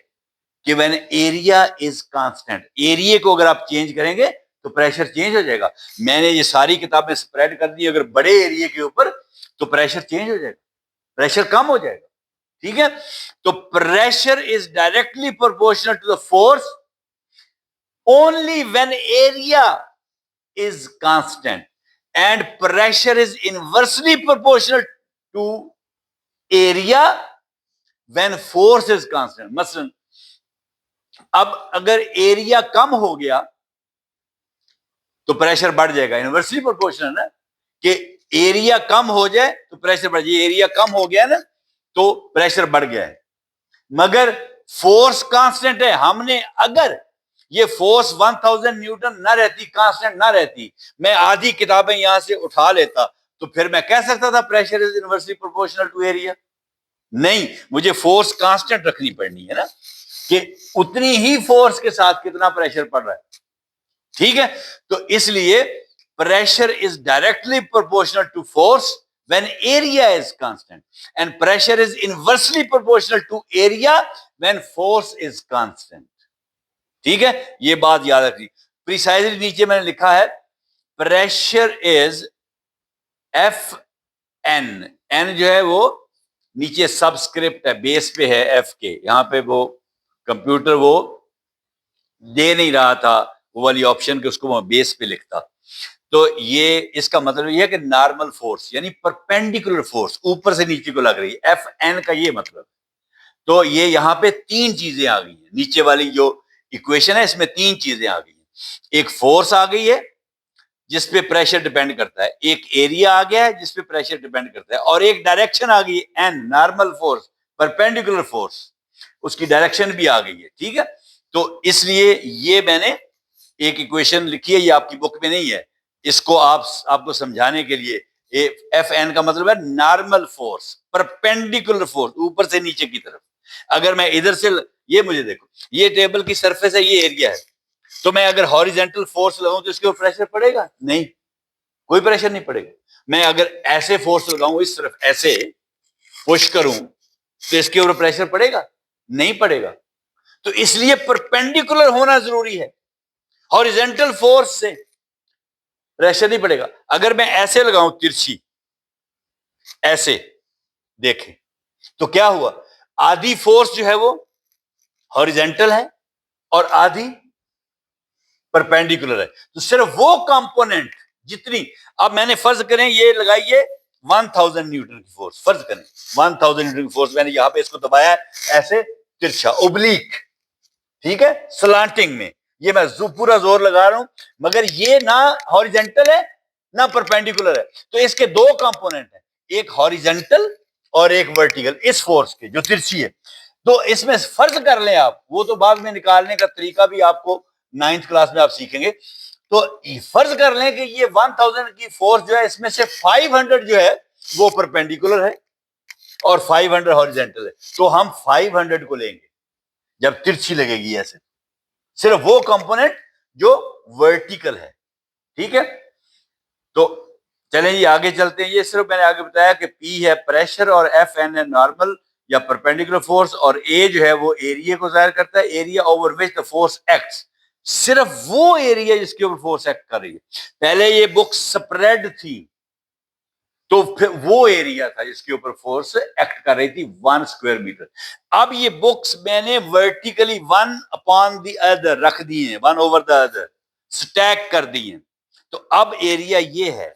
S1: कि when area is constant, area को अगर आप चेंज करेंगे तो प्रेशर चेंज हो जाएगा। मैंने ये सारी किताबें स्प्रेड कर दी, अगर बड़े एरिया के ऊपर तो प्रेशर चेंज हो जाएगा, प्रेशर कम हो जाएगा, ठीक है। तो pressure is directly proportional to the force only when area is constant, and pressure is inversely proportional to area when force is constant. मसलन अब अगर एरिया कम हो गया तो प्रेशर बढ़ जाएगा, इनवर्सली प्रोपोर्शनल ना, कि एरिया कम हो जाए तो प्रेशर बढ़ जाए। एरिया कम हो गया ना तो प्रेशर बढ़ गया है, मगर फोर्स कांस्टेंट है। हमने अगर ये फोर्स 1000 न्यूटन ना रहती, कांस्टेंट ना रहती, मैं आधी किताबें यहां से उठा लेता, तो फिर मैं कह सकता था pressure is inversely proportional to area. नहीं, मुझे फोर्स कांस्टेंट रखनी पड़नी है ना, कि उतनी ही फोर्स के साथ कितना प्रेशर पड़ रहा है, ठीक है। तो इसलिए pressure is directly proportional to force when area is constant, and pressure is inversely proportional to area when force is constant, ठीक है। ये बात याद रखिए। प्रिसाइजली नीचे मैंने लिखा है pressure is F N, N जो है वो नीचे सबस्क्रिप्ट है, बेस पे है एफ के, यहां पे वो कंप्यूटर वो दे नहीं रहा था वो वाली ऑप्शन के, उसको वो बेस पे लिखता। तो ये इसका मतलब ये है कि नॉर्मल फोर्स यानी परपेंडिकुलर फोर्स ऊपर से नीचे को लग रही है, एफ एन का ये मतलब। तो ये यहां पे तीन चीजें आ गई हैं, नीचे वाली जो इक्वेशन है इसमें तीन चीजें आ गई हैं। एक फोर्स आ गई है जिस पे प्रेशर डिपेंड करता है, एक एरिया आ गया है जिस पे प्रेशर डिपेंड करता है, और एक डायरेक्शन आ गई है N, normal force, perpendicular force, उसकी डायरेक्शन भी आ गई है। ठीक है, तो इसलिए ये मैंने एक इक्वेशन लिखी है, ये आपकी बुक में नहीं है, इसको आपको समझाने के लिए, एफ एन का मतलब है नॉर्मल फोर्स, परपेंडिकुलर फोर्स, ऊपर से नीचे की तरफ। अगर मैं इधर से, ये मुझे देखो, ये टेबल की सरफेस है, ये एरिया है, तो मैं अगर हॉरिजेंटल फोर्स लगाऊं तो इसके ऊपर प्रेशर पड़ेगा? नहीं, कोई प्रेशर नहीं पड़ेगा। मैं अगर ऐसे फोर्स लगाऊं, इस तरफ ऐसे पुश करूं, तो इसके ऊपर प्रेशर पड़ेगा? नहीं पड़ेगा। तो इसलिए परपेंडिकुलर होना जरूरी है, हॉरिजेंटल फोर्स से प्रेशर नहीं पड़ेगा। अगर मैं ऐसे लगाऊं तिरछी, ऐसे देखें, तो क्या हुआ, आधी फोर्स जो है वो हॉरिजेंटल है और आधी परपेंडिकुलर है। तो सिर्फ वो कंपोनेंट जितनी, अब मैंने फर्ज करें ये लगाइए 1000 न्यूटन की फोर्स, फर्ज करें 1000 न्यूटन की फोर्स, मैंने यहां पे इसको दबाया है ऐसे तिरछा, ओब्लिक, ठीक है, स्लांटिंग में, ये मैं पूरा जोर लगा रहा हूं, मगर ये ना हॉरिजेंटल है ना परपेंडिकुलर है। तो इसके दो कंपोनेंट हैं, एक हॉरिजेंटल और एक वर्टिकल, इस फोर्स के जो तिरछी है। तो इसमें फर्ज कर लें आप, वो तो बाद में निकालने का तरीका भी आपको 9th क्लास में आप सीखेंगे। तो फर्ज कर लें कि ये 1000 की फोर्स जो है, इसमें से 500 जो है वो परपेंडिकुलर है और 500 हॉरिजेंटल है। तो हम 500 को लेंगे जब तिरछी लगेगी ऐसे, सिर्फ वो कंपोनेंट जो वर्टिकल है। ठीक है, तो चलें जी आगे चलते हैं। ये सिर्फ मैंने आगे बताया कि P है प्रेशर और F N है नॉर्मल या परपेंडिकुलर फोर्स, और A जो है वो एरिया को जाहिर करता है, area over which the force acts, सिर्फ वो एरिया जिसके ऊपर फोर्स एक्ट कर रही है। पहले ये बुक स्प्रेड थी, तो फिर वो एरिया था जिसके ऊपर फोर्स एक्ट कर रही थी 1 स्क्वायर मीटर। अब ये बुक्स मैंने vertically one upon the other रख दिए हैं, one over the other stack कर दिए हैं। तो अब एरिया ये है,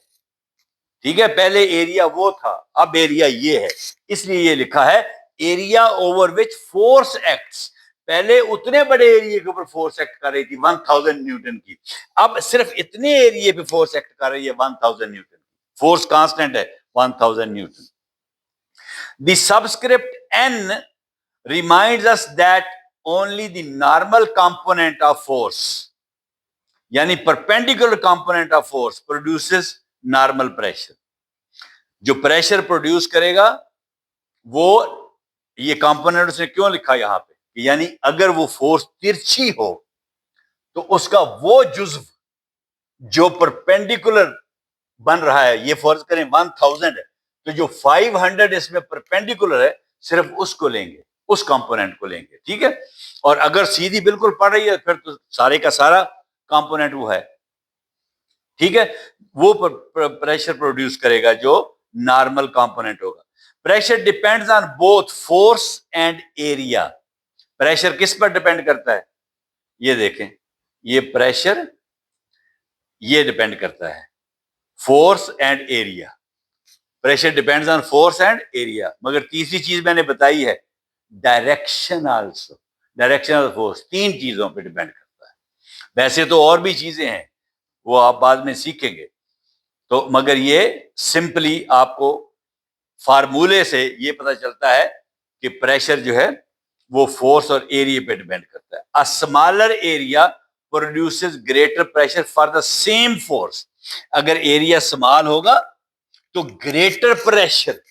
S1: ठीक है, पहले एरिया वो था, अब एरिया ये है, इसलिए ये लिखा है area over which force acts. पहले उतने बड़े एरिया के ऊपर फोर्स एक्ट कर रही थी 1000 न्यूटन की, अब सिर्फ इतने एरिया पे फोर्स एक्ट कर रही है 1000 न्यूटन। फोर्स कांस्टेंट है 1000 Newton. The subscript n reminds us that only the normal component of force यानी perpendicular component of force produces normal pressure. जो प्रेशर प्रोड्यूस करेगा वो, ये कंपोनेंट उसने क्यों लिखा यहां पे, यानी अगर वो फोर्स तिरछी हो तो उसका वो जुज्व जो परपेंडिकुलर बन रहा है, ये फर्ज करें 1000 है, तो जो 500 इसमें परपेंडिकुलर है सिर्फ उसको लेंगे, उस कंपोनेंट को लेंगे। ठीक है, और अगर सीधी बिल्कुल पड़ रही है फिर तो सारे का सारा कंपोनेंट वो है। ठीक है, वो प्रेशर प्रोड्यूस करेगा जो नॉर्मल कंपोनेंट होगा। Pressure depends on both force and area. Pressure किस पर डिपेंड करता है, ये देखें, ये प्रेशर ये डिपेंड करता है force and area. Pressure depends on force and area, मगर तीसरी चीज मैंने बताई है direction also, direction of force, तीन चीजों पे डिपेंड करता है। वैसे तो और भी चीजें हैं वो आप बाद में सीखेंगे, तो मगर ये सिंपली आपको फार्मूले से ये पता चलता है कि प्रेशर जो है वो फोर्स और एरिया पे डिपेंड करता है। A smaller area produces greater pressure for the same force. अगर एरिया स्मॉल होगा तो greater pressure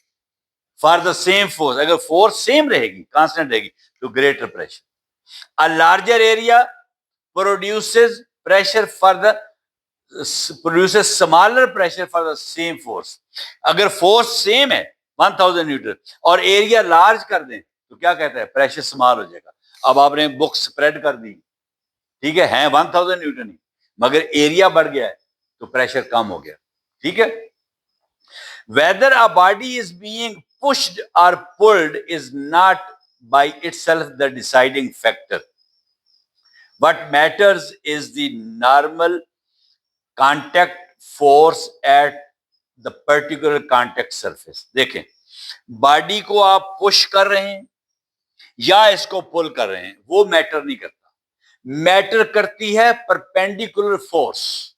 S1: for the same force, अगर फोर्स सेम रहेगी, कांस्टेंट रहेगी, तो greater pressure. A larger area produces pressure for the produces smaller pressure for the same force. अगर force same है 1000 Newton और एरिया लार्ज कर दें तो क्या कहता है, प्रेशर स्मॉल हो जाएगा। अब आपने बुक स्प्रेड कर दी, ठीक है 1000 न्यूटन ही, मगर एरिया बढ़ गया है तो प्रेशर कम हो गया। ठीक है। Whether a body is being pushed और pulled is not by itself the deciding factor, what matters is the normal contact force at the particular contact surface. देखें, बॉडी को आप पुश कर रहे हैं या इसको पुल कर रहे हैं, वो मैटर नहीं करता। मैटर करती है परपेंडिकुलर फोर्स,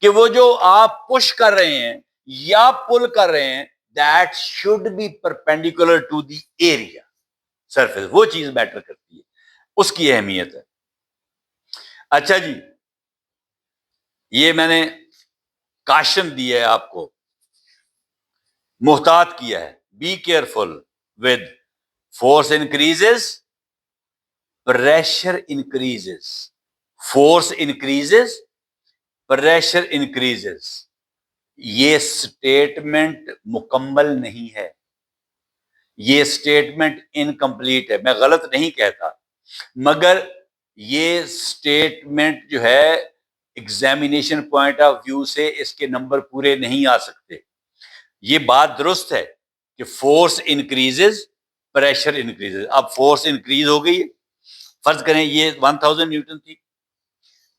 S1: कि वो जो आप पुश कर रहे हैं या पुल कर रहे हैं, that should be perpendicular to the area surface. वो चीज मैटर करती है, उसकी अहमियत है। अच्छा जी, ये मैंने काशन दिया है आपको, मुहतात किया है, be careful with force increases, pressure increases, force increases, pressure increases. ये स्टेटमेंट मुकम्मल नहीं है, ये स्टेटमेंट इनकम्प्लीट है। मैं गलत नहीं कहता, मगर ये स्टेटमेंट जो है एग्जामिनेशन पॉइंट ऑफ व्यू से इसके नंबर पूरे नहीं आ सकते। ये बात दुरुस्त है कि फोर्स इंक्रीजेस, प्रेशर इंक्रीजेस। अब फोर्स इंक्रीज हो गई है, फर्ज करें ये 1000 न्यूटन थी,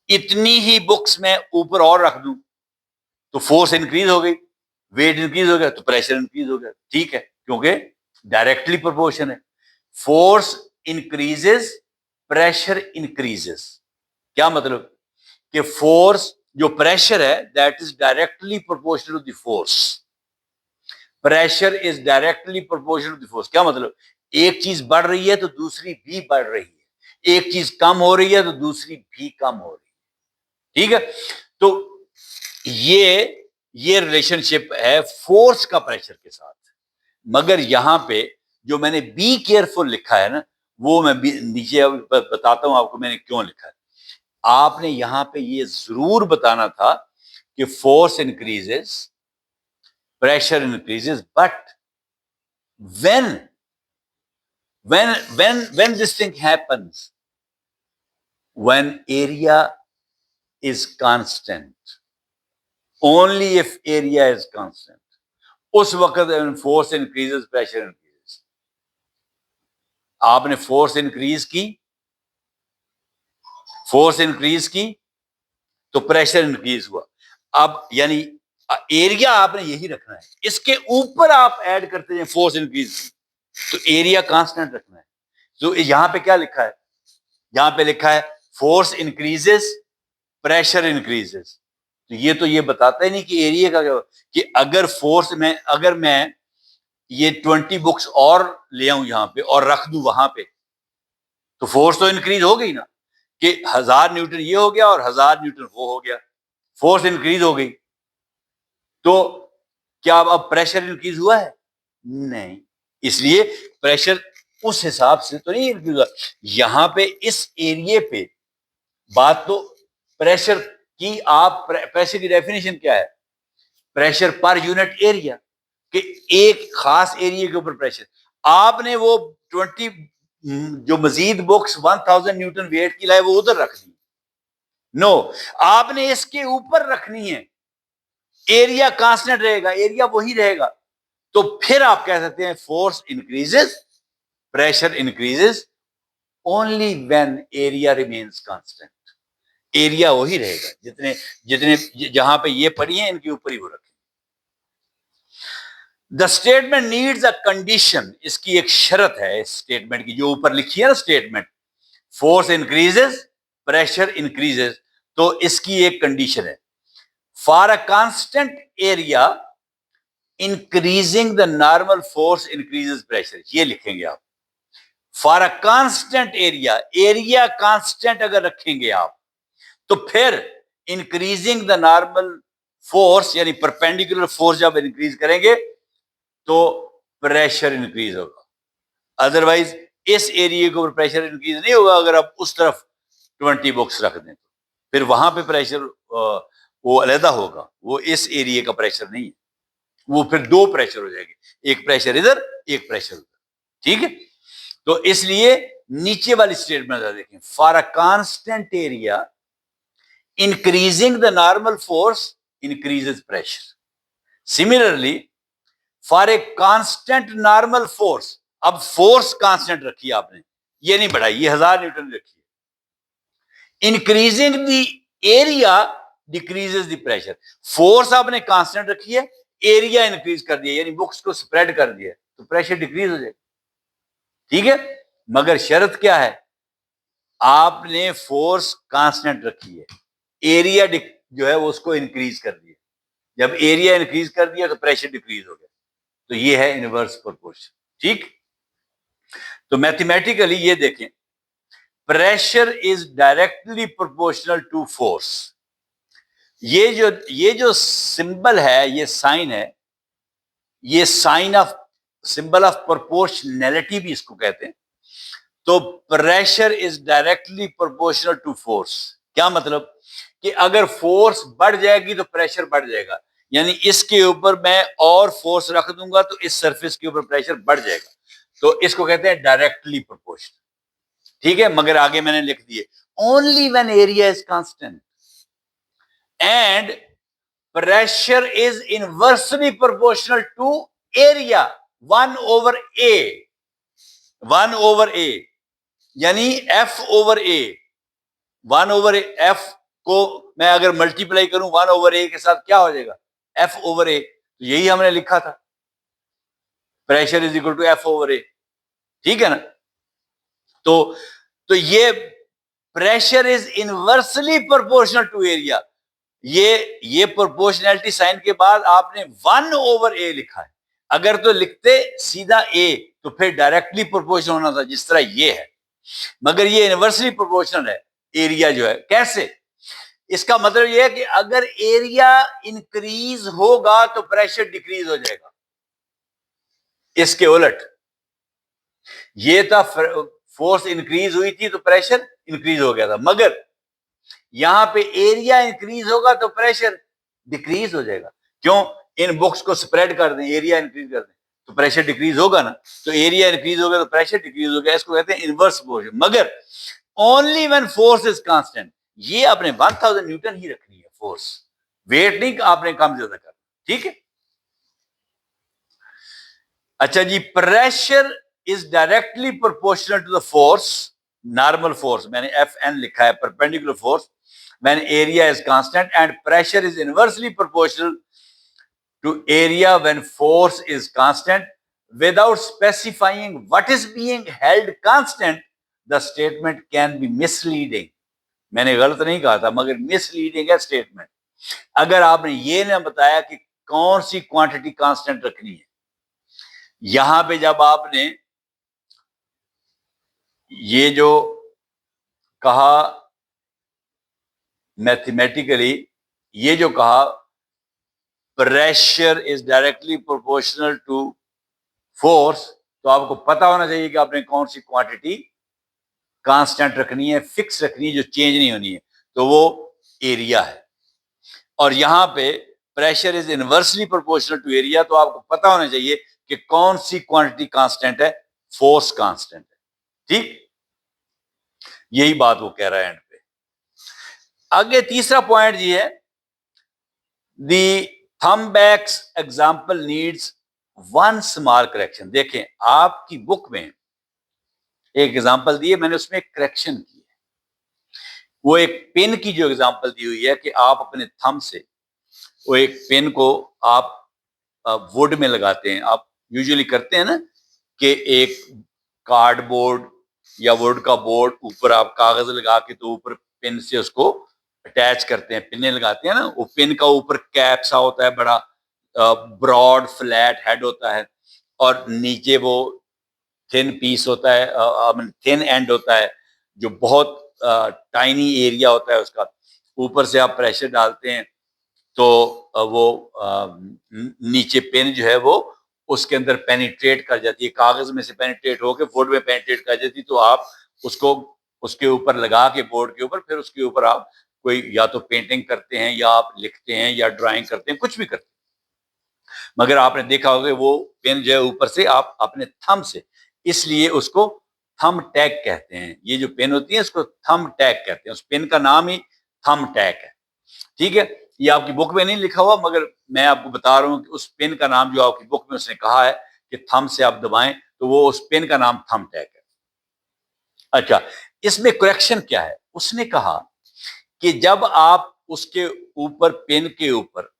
S1: इतनी ही बुक्स में ऊपर और रख दूं तो फोर्स इंक्रीज हो गई, वेट इंक्रीज हो गया तो प्रेशर इंक्रीज हो गया। ठीक है, क्योंकि डायरेक्टली प्रोपोर्शन है। Force increases, pressure increases. क्या मतलब? कि फोर्स, जो प्रेशर है, that is directly proportional to the force. Pressure is directly proportional to the force. क्या मतलब? एक चीज बढ़ रही है तो दूसरी भी बढ़ रही है, एक चीज कम हो रही है तो दूसरी भी कम हो रही है। ठीक है, तो ये रिलेशनशिप है फोर्स का प्रेशर के साथ। मगर यहां पे जो मैंने बी केयरफुल लिखा है ना, वो मैं नीचे बताता हूं आपको मैंने क्यों लिखा है। आपने यहां पे ये जरूर बताना था कि force increases, pressure increases, but when when this thing happens, when area is constant, only if area is constant, उस वक्त फोर्स इंक्रीजेस, प्रेशर इंक्रीजेस। आपने फोर्स इंक्रीज की तो प्रेशर इंक्रीज हुआ। अब यानी एरिया आपने यही रखना है, इसके ऊपर आप ऐड करते हैं फोर्स इंक्रीज की, तो एरिया कांस्टेंट रखना है। तो यहां पे क्या लिखा है? यहां पे लिखा है फोर्स इंक्रीजेस, प्रेशर इंक्रीजेस। तो ये बताता ही नहीं कि एरिया का क्या, कि अगर मैं ये 20 बुक्स और ले आऊं यहां पे और रख दूं वहां पे, तो फोर्स तो इंक्रीज हो गई ना, कि 1000 न्यूटन ये हो गया और 1000 न्यूटन वो हो गया, फोर्स इंक्रीज हो गई। तो क्या अब प्रेशर इंक्रीज हुआ है? नहीं। इसलिए प्रेशर उस हिसाब से तो नहीं इंक्रीज हुआ। यहां पे इस एरिया पे बात तो प्रेशर की, आप प्रेशर की डेफिनेशन क्या है? प्रेशर पर यूनिट एरिया, कि एक खास एरिया के ऊपर प्रेशर। आपने वो 20 जो मजीद बुक्स 1000 न्यूटन वेट की लाए वो उधर रख दी। नो, आपने इसके ऊपर रखनी है, एरिया कांस्टेंट रहेगा, एरिया वही रहेगा। तो फिर आप कह सकते हैं force increases, pressure increases only when area remains constant. Area वही रहेगा, जितने जितने जहां पे ये पड़ी है इनके ऊपर ही वो रखें। The statement needs a condition, इसकी एक शर्त है इस स्टेटमेंट की, जो ऊपर लिखी है ना statement, force increases, pressure increases, तो इसकी एक कंडीशन है, for a constant area increasing the normal force increases pressure. ये लिखेंगे आप, for a constant area, area constant अगर रखेंगे आप, तो फिर इंक्रीजिंग द नॉर्मल फोर्स, यानी परपेंडिकुलर फोर्स जब इंक्रीज करेंगे तो प्रेशर इंक्रीज होगा। अदरवाइज इस एरिया के ऊपर प्रेशर इंक्रीज नहीं होगा अगर आप उस तरफ 20 बुक्स रख दें, तो फिर वहां पे प्रेशर वो अलहदा होगा, वो इस एरिया का प्रेशर नहीं है, वो फिर दो प्रेशर हो जाएंगे, एक प्रेशर इधर, एक प्रेशर उधर। ठीक है, तो इसलिए नीचे वाली स्टेटमेंट देखें, for a constant area increasing the normal force increases pressure. Similarly, for a constant normal force, अब फोर्स कांस्टेंट रखी है आपने, ये नहीं बढ़ाई, ये 1000 न्यूटन रखी है. Increasing the area decreases the pressure. Force आपने कांस्टेंट रखी है, एरिया इंक्रीज कर दिया, यानी बुक्स को स्प्रेड कर दिया, तो प्रेशर डिक्रीज हो जाएगा. ठीक है, मगर शर्त क्या है, आपने फोर्स कांस्टेंट रखी है, एरिया जो है वो उसको इंक्रीज कर दिया. जब एरिया इंक्रीज कर दिया तो प्रेशर डिक्रीज हो गया. तो ये है इनवर्स प्रोपोर्शन. ठीक, तो मैथमेटिकली ये देखें, pressure is directly proportional to force. ये जो सिंबल है, ये साइन है, ये sign of symbol of proportionality भी इसको कहते हैं. तो pressure is directly proportional to force. क्या मतलब कि अगर फोर्स बढ़ जाएगी तो प्रेशर बढ़ जाएगा, यानी इसके ऊपर मैं और फोर्स रख दूंगा तो इस सरफेस के ऊपर प्रेशर बढ़ जाएगा. तो इसको कहते हैं डायरेक्टली प्रोपोर्शनल. ठीक है, मगर आगे मैंने लिख दिए, only when area is constant and pressure is inversely proportional to area 1/a. 1/a यानी F over A. 1/a, F को मैं अगर मल्टीप्लाई करूं 1/a के साथ, क्या हो जाएगा, F/a. तो यही हमने लिखा था, pressure is equal to F/a. ठीक है ना. तो ये pressure is inversely proportional to area. ये प्रोपोर्शनैलिटी साइन के बाद आपने 1/a लिखा है. अगर तो लिखते सीधा A तो फिर डायरेक्टली प्रोपोर्शनल होना था, जिस तरह ये है, मगर ये इनवर्सली प्रोपोर्शनल है एरिया जो है. कैसे? इसका मतलब ये है कि अगर एरिया इंक्रीज होगा तो प्रेशर डिक्रीज हो जाएगा. इसके उलट ये था, फोर्स इंक्रीज हुई थी तो प्रेशर इंक्रीज हो गया था, मगर यहां पे एरिया इंक्रीज होगा तो प्रेशर डिक्रीज हो जाएगा. क्यों? इन बुक्स को स्प्रेड कर दें, एरिया इंक्रीज कर दें तो प्रेशर डिक्रीज होगा ना. तो एरिया इंक्रीज हो गया तो प्रेशर डिक्रीज हो गया. इसको कहते हैं इनवर्स प्रोपोर्शन. मगर only when force is constant. ये आपने 1000 न्यूटन ही रखनी है फोर्स, वेट नहीं आपने कम ज्यादा करना. ठीक है. अच्छा जी, pressure is directly proportional to the force, normal force मैंने Fn लिखा है, perpendicular force, when area is constant, and pressure is inversely proportional to area when force is constant. Without specifying what is being held constant, the statement can be misleading. मैंने गलत नहीं कहा था, मगर misleading है statement. अगर आपने ये ना बताया कि कौन सी क्वांटिटी कांस्टेंट रखनी है, यहां पे जब आपने ये जो कहा मैथमेटिकली, ये जो कहा pressure is directly proportional to force, तो आपको पता होना चाहिए कि आपने कौन सी क्वांटिटी कांस्टेंट रखनी है, फिक्स रखनी है, जो चेंज नहीं होनी है. तो वो एरिया है. और यहां पे pressure is inversely proportional to area, तो आपको पता होना चाहिए कि कौन सी क्वांटिटी कांस्टेंट है, फोर्स कांस्टेंट है. ठीक, यही बात वो कह रहा है एंड पे. आगे तीसरा पॉइंट ये है, the thumbtacks example needs one small correction. देखें, आपकी बुक में एक एग्जाम्पल दी है, मैंने उसमें एक करेक्शन की है. वो एक पेन की जो एग्जाम्पल दी हुई है कि आप अपने थंब से वो एक पेन को आप वुड में लगाते हैं. आप यूजुअली करते हैं ना कि एक कार्डबोर्ड या वुड का बोर्ड, ऊपर आप कागज लगा के तो ऊपर पेन से उसको अटैच करते हैं, पिने लगाते हैं ना. वो पेन का ऊपर कैप सा होता है, बड़ा ब्रॉड फ्लैट हेड होता है, और नीचे वो थिन पीस होता है, थिन एंड होता है, जो बहुत टाइनी एरिया होता है उसका. ऊपर से आप प्रेशर डालते हैं तो वो नीचे पेन जो है वो उसके अंदर पेनिट्रेट कर जाती है, कागज में से पेनिट्रेट होकर वुड में पेनिट्रेट कर जाती है. तो आप उसको उसके ऊपर लगा के, बोर्ड के ऊपर, फिर उसके ऊपर आप कोई या तो पेंटिंग करते हैं, या आप लिखते हैं, या ड्राइंग करते हैं, कुछ भी करते हैं. मगर आपने देखा होगा वो पेन जो है ऊपर से आप अपने थंब से, इसलिए उसको थंब टैग कहते हैं. ये जो पेन होती है इसको थंब टैग कहते हैं. उस पेन का नाम ही थंब टैक है। ठीक है, ये आपकी बुक में नहीं लिखा हुआ, मगर मैं आपको बता रहा हूं कि उस पेन का नाम जो आपकी बुक में उसने कहा है कि थंब से आप दबाएं, तो वो उस पेन का नाम थंब टैक है। अच्छा, इसमें करेक्शन क्या है? उसने कहा कि जब आप उसके ऊपर, पेन के ऊपर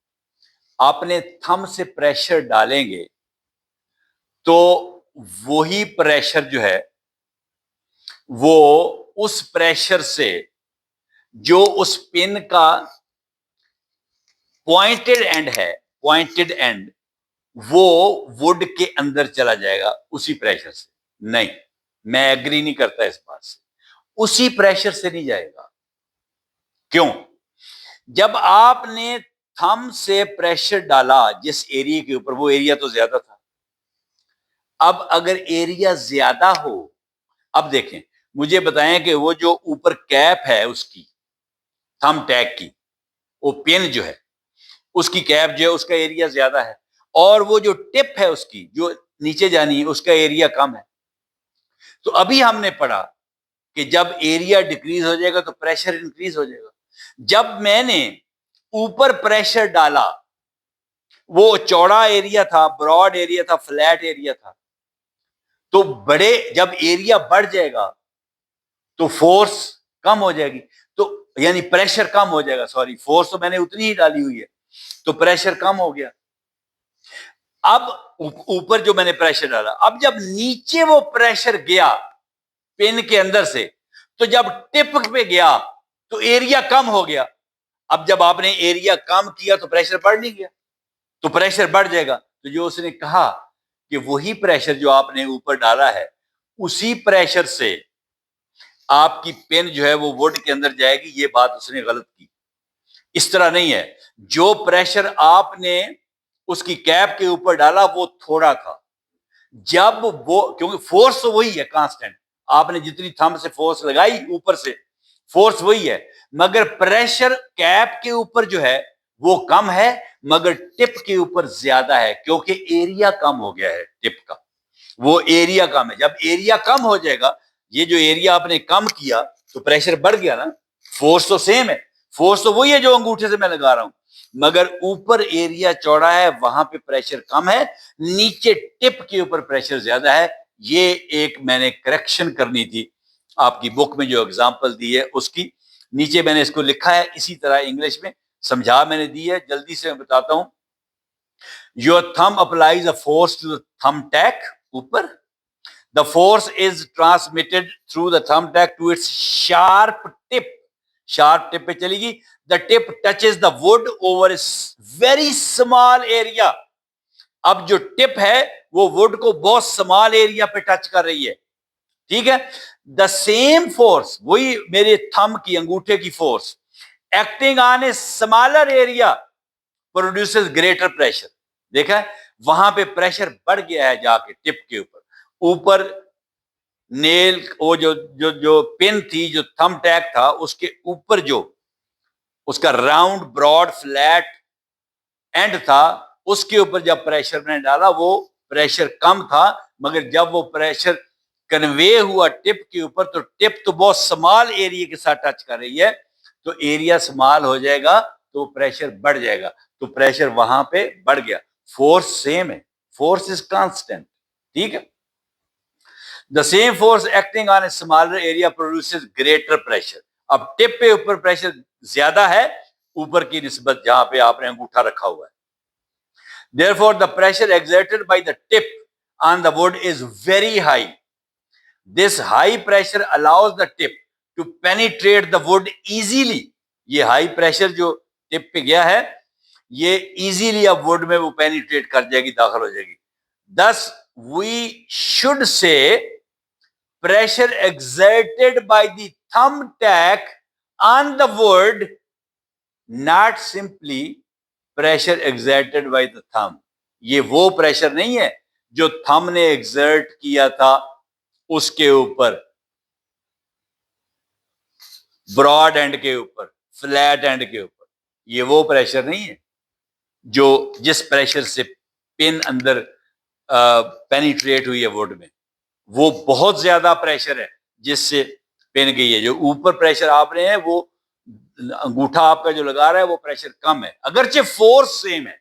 S1: आपने थंब से प्रेशर डालेंगे, तो वही प्रेशर जो है वो उस प्रेशर से जो उस पेन का पॉइंटेड एंड है, पॉइंटेड एंड वो वुड के अंदर चला जाएगा उसी प्रेशर से। नहीं, मैं एग्री नहीं करता इस बात से। उसी प्रेशर से नहीं जाएगा। क्यों? जब आपने थंब से प्रेशर डाला जिस एरिया के ऊपर, वो एरिया तो ज्यादा था। अब अगर एरिया ज्यादा हो, अब देखें, मुझे बताएं कि वो जो ऊपर कैप है उसकी, थंब टैग की, वो पेन जो है उसकी कैप जो है उसका एरिया ज्यादा है, और वो जो टिप है उसकी जो नीचे जानी है उसका एरिया कम है। तो अभी हमने पढ़ा कि जब एरिया डिक्रीज हो जाएगा तो प्रेशर इंक्रीज हो जाएगा। जब मैंने ऊपर प्रेशर डाला, वो चौड़ा एरिया था, ब्रॉड एरिया था, फ्लैट एरिया था, तो जब एरिया बढ़ जाएगा तो फोर्स कम हो जाएगी, तो यानी प्रेशर कम हो जाएगा। सॉरी, फोर्स तो मैंने उतनी ही डाली हुई है, तो प्रेशर कम हो गया। अब ऊपर जो मैंने प्रेशर डाला, अब जब नीचे वो प्रेशर गया पेन के अंदर से, तो जब टिप पे गया तो एरिया कम हो गया। अब जब आपने एरिया कम किया तो प्रेशर बढ़ नहीं गया, तो प्रेशर बढ़ जाएगा। तो जो उसने कहा कि वही प्रेशर जो आपने ऊपर डाला है, उसी प्रेशर से आपकी पेन जो है वो वुड के अंदर जाएगी, ये बात उसने गलत की। इस तरह नहीं है। जो प्रेशर आपने उसकी कैप के ऊपर डाला वो थोड़ा था, जब वो, क्योंकि फोर्स तो वही है कांस्टेंट, आपने जितनी थंब से फोर्स लगाई ऊपर से, फोर्स वही है, मगर प्रेशर कैप के ऊपर जो है वो कम है, मगर टिप के ऊपर ज्यादा है, क्योंकि एरिया कम हो गया है टिप का, वो एरिया कम है। जब एरिया कम हो जाएगा, ये जो एरिया आपने कम किया, तो प्रेशर बढ़ गया ना। फोर्स तो सेम है, फोर्स तो वही है जो अंगूठे से मैं लगा रहा हूं, मगर ऊपर एरिया चौड़ा है, वहां पे प्रेशर कम है, नीचे टिप के ऊपर प्रेशर ज्यादा है। ये एक मैंने करेक्शन करनी थी आपकी बुक में जो एग्जांपल दी है उसकी। नीचे मैंने इसको लिखा है इसी तरह इंग्लिश में, समझा मैंने दी है, जल्दी से मैं बताता हूं। Your thumb applies a force to the thumb tack ऊपर, the force is transmitted through the thumbtack to its sharp tip. Sharp tip पे चलेगी. The tip touches the wood over a very small area. अब जो tip है वो would को बहुत small area पे टच कर रही है। ठीक है, द सेम फोर्स, वही मेरे थंब की, अंगूठे की force, acting on a smaller area produces greater pressure. देखा है, वहां पे प्रेशर बढ़ गया है जाके टिप के ऊपर। ऊपर नेल, वो जो जो जो पिन थी, जो थंब टैग था, उसके ऊपर जो उसका राउंड ब्रॉड फ्लैट एंड था, उसके ऊपर जब प्रेशर मैंने डाला वो प्रेशर कम था, मगर जब वो प्रेशर कन्वे हुआ टिप के ऊपर, तो टिप तो बहुत स्मॉल एरिया के साथ टच कर रही है, तो एरिया स्मॉल हो जाएगा तो प्रेशर बढ़ जाएगा, तो प्रेशर वहां पे बढ़ गया। फोर्स सेम है, फोर्स इज कांस्टेंट। ठीक है, the same force acting on a smaller area produces greater pressure. अब टिप पे ऊपर प्रेशर ज्यादा है ऊपर की निस्बत जहां पे आपने अंगूठा रखा हुआ है। Therefore, the pressure exerted by the tip on the wood is very high. This high pressure allows the tip to penetrate the wood easily. ये हाई प्रेशर जो टिप पे गया है, ये इजीली अब वुड में वो पेनिट्रेट कर जाएगी, दाखिल हो जाएगी। Thus, we should say pressure exerted by the thumbtack on the wood, not simply pressure exerted by the thumb. ये वो प्रेशर नहीं है जो थंब ने एक्सर्ट किया था उसके ऊपर, ब्रॉड एंड के ऊपर, फ्लैट एंड के ऊपर। ये वो प्रेशर नहीं है जो जिस प्रेशर से पिन अंदर पेनिट्रेट हुई है वुड में, वो बहुत ज्यादा प्रेशर है जिससे पेन गई है। जो ऊपर प्रेशर आप रहे हैं वो अंगूठा आपका जो लगा रहा है वो प्रेशर कम है, अगरचे फोर्स सेम है,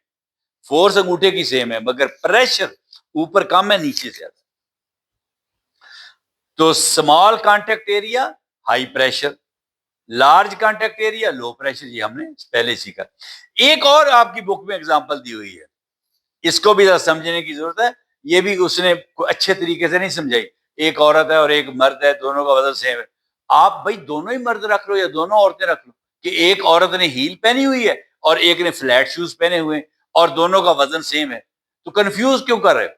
S1: फोर्स अंगूठे की सेम है, मगर प्रेशर ऊपर कम है, नीचे ज्यादा। तो small contact area high pressure, large contact area low pressure, ये हमने पहले सीखा। एक और आपकी बुक में एग्जांपल दी हुई है, इसको भी समझने की जरूरत है, ये भी उसने अच्छे तरीके से नहीं समझाई। एक औरत है और एक मर्द है, दोनों का वजन सेम है। आप भाई दोनों ही मर्द रख लो या दोनों औरतें रख लो, कि एक औरत ने हील पहनी हुई है और एक ने फ्लैट शूज पहने हुए हैं और दोनों का वजन सेम है, तो कंफ्यूज क्यों कर रहे हो?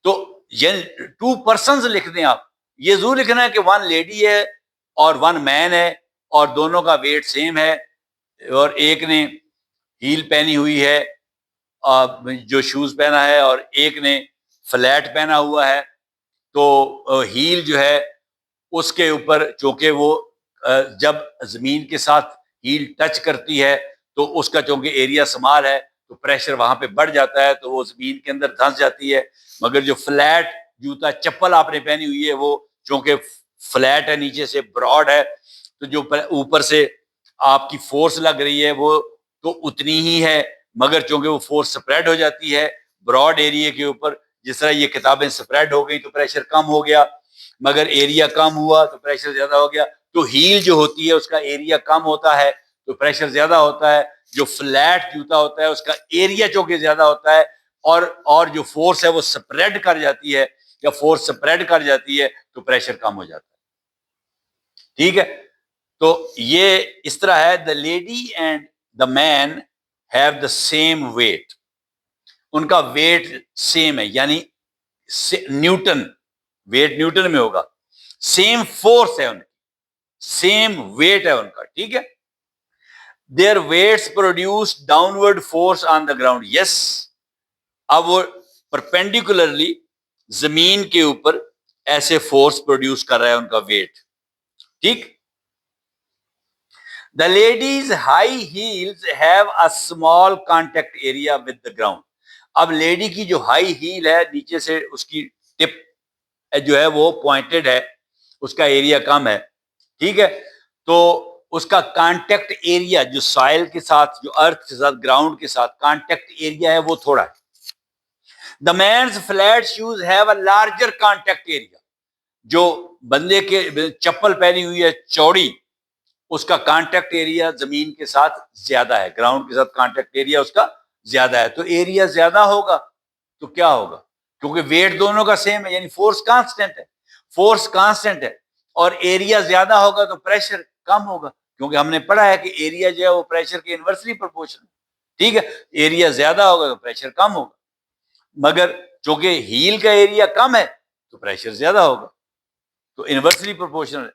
S1: तो ये 2 पर्सन्स लिख दें आप, ये जरूर लिखना है कि 1 लेडी है और 1 मैन है और दोनों का वेट सेम है, और एक ने हील पहनी हुई है, जो शूज पहना है, और एक ने फ्लैट पहना हुआ है। तो हील जो है उसके ऊपर, चूंकि वो जब जमीन के साथ हील टच करती है तो उसका चूंकि एरिया स्मॉल है तो प्रेशर वहां पे बढ़ जाता है, तो वो जमीन के अंदर धंस जाती है। मगर जो फ्लैट जूता चप्पल आपने पहनी हुई है वो चूंकि फ्लैट है, नीचे से ब्रॉड है, तो जो ऊपर से आपकी फोर्स लग रही है वो तो उतनी ही है, मगर चूंकि वो फोर्स स्प्रेड हो जाती है ब्रॉड एरिया के ऊपर, जिस तरह ये किताबें स्प्रेड हो गई तो प्रेशर कम हो गया, मगर एरिया कम हुआ तो प्रेशर ज्यादा हो गया। तो हील जो होती है उसका एरिया कम होता है तो प्रेशर ज्यादा होता है, जो फ्लैट जूता होता है उसका एरिया चूंकि ज्यादा होता है, और जो फोर्स है वो स्प्रेड कर जाती है, या फोर्स स्प्रेड कर जाती है तो प्रेशर कम हो जाता है। ठीक है, तो ये इस तरह है, the lady and the man have the same weight, उनका वेट सेम है, यानी न्यूटन, वेट न्यूटन में होगा, सेम फोर्स है उनकी, सेम वेट है उनका। ठीक है, their weights produce downward force on the ground, yes, अब वो परपेंडिकुलरली जमीन के ऊपर ऐसे फोर्स प्रोड्यूस कर रहा है उनका वेट। ठीक, the ladies high heels have a small contact area with the ground, अब लेडी की जो हाई हील है नीचे से उसकी टिप जो है वो पॉइंटेड है, उसका एरिया कम है। ठीक है, तो उसका कांटेक्ट एरिया जो सॉइल के साथ, जो अर्थ के साथ, ग्राउंड के साथ कांटेक्ट एरिया है वो थोड़ा है। The men's flat shoes have a larger contact area, जो बंदे के चप्पल पहनी हुई है चौड़ी, उसका कांटेक्ट एरिया जमीन के साथ ज्यादा है, ग्राउंड के साथ कांटेक्ट एरिया उसका ज्यादा है, तो एरिया ज्यादा होगा तो क्या होगा, क्योंकि वेट दोनों का सेम है, यानी फोर्स कांस्टेंट है, फोर्स कांस्टेंट है, और एरिया ज्यादा होगा तो प्रेशर कम होगा, क्योंकि हमने पढ़ा है कि एरिया जो है वो प्रेशर के इनवर्सली प्रोपोर्शनल। ठीक है, एरिया ज्यादा होगा तो प्रेशर कम होगा, मगर चूंकि हील का एरिया कम है तो प्रेशर ज्यादा होगा, तो इनवर्सली प्रोपोर्शनल।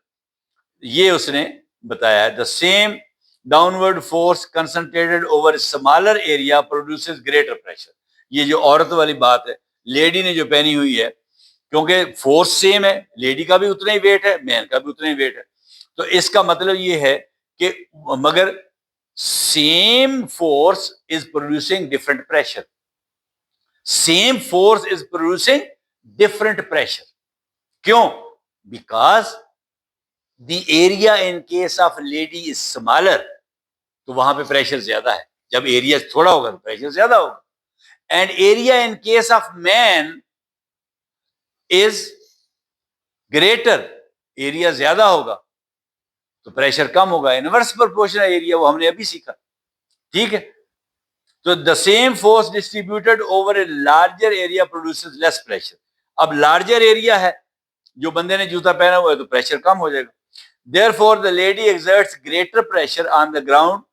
S1: ये उसने बताया है, the same downward force concentrated over smaller area produces greater pressure, ये जो औरत वाली बात है, लेडी ने जो पहनी हुई है, क्योंकि फोर्स सेम है, लेडी का भी उतना ही वेट है, मैन का भी उतना ही वेट है, तो इसका मतलब ये है कि मगर same force is producing different pressure, same force is producing different pressure, क्यों? Because the area in case of lady is smaller, तो वहां पे प्रेशर ज्यादा है, जब एरिया थोड़ा होगा तो प्रेशर ज्यादा होगा, and area in case of man is greater, area ज्यादा होगा तो प्रेशर कम होगा, इनवर्स प्रोपोर्शनल एरिया, वो हमने अभी सीखा। ठीक है, तो the same force distributed over a larger area produces less pressure, अब लार्जर एरिया है, जो बंदे ने जूता पहना हुआ है तो प्रेशर कम हो जाएगा, therefore the lady exerts greater pressure on the ground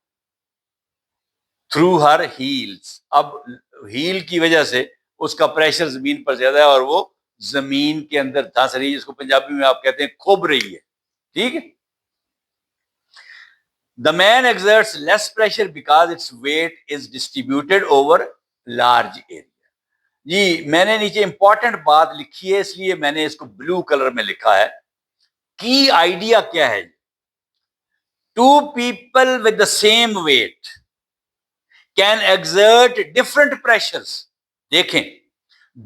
S1: through her heels, अब हील की वजह से उसका प्रेशर जमीन पर ज्यादा है और वो जमीन के अंदर धंस रही है, जिसको पंजाबी में आप कहते हैं खुब रही है। ठीक है, the man exerts less pressure because its weight is distributed over large area, जी मैंने नीचे इंपॉर्टेंट बात लिखी है इसलिए मैंने इसको ब्लू कलर में लिखा है, की आइडिया क्या है, two people with the same weight can exert different pressures, देखें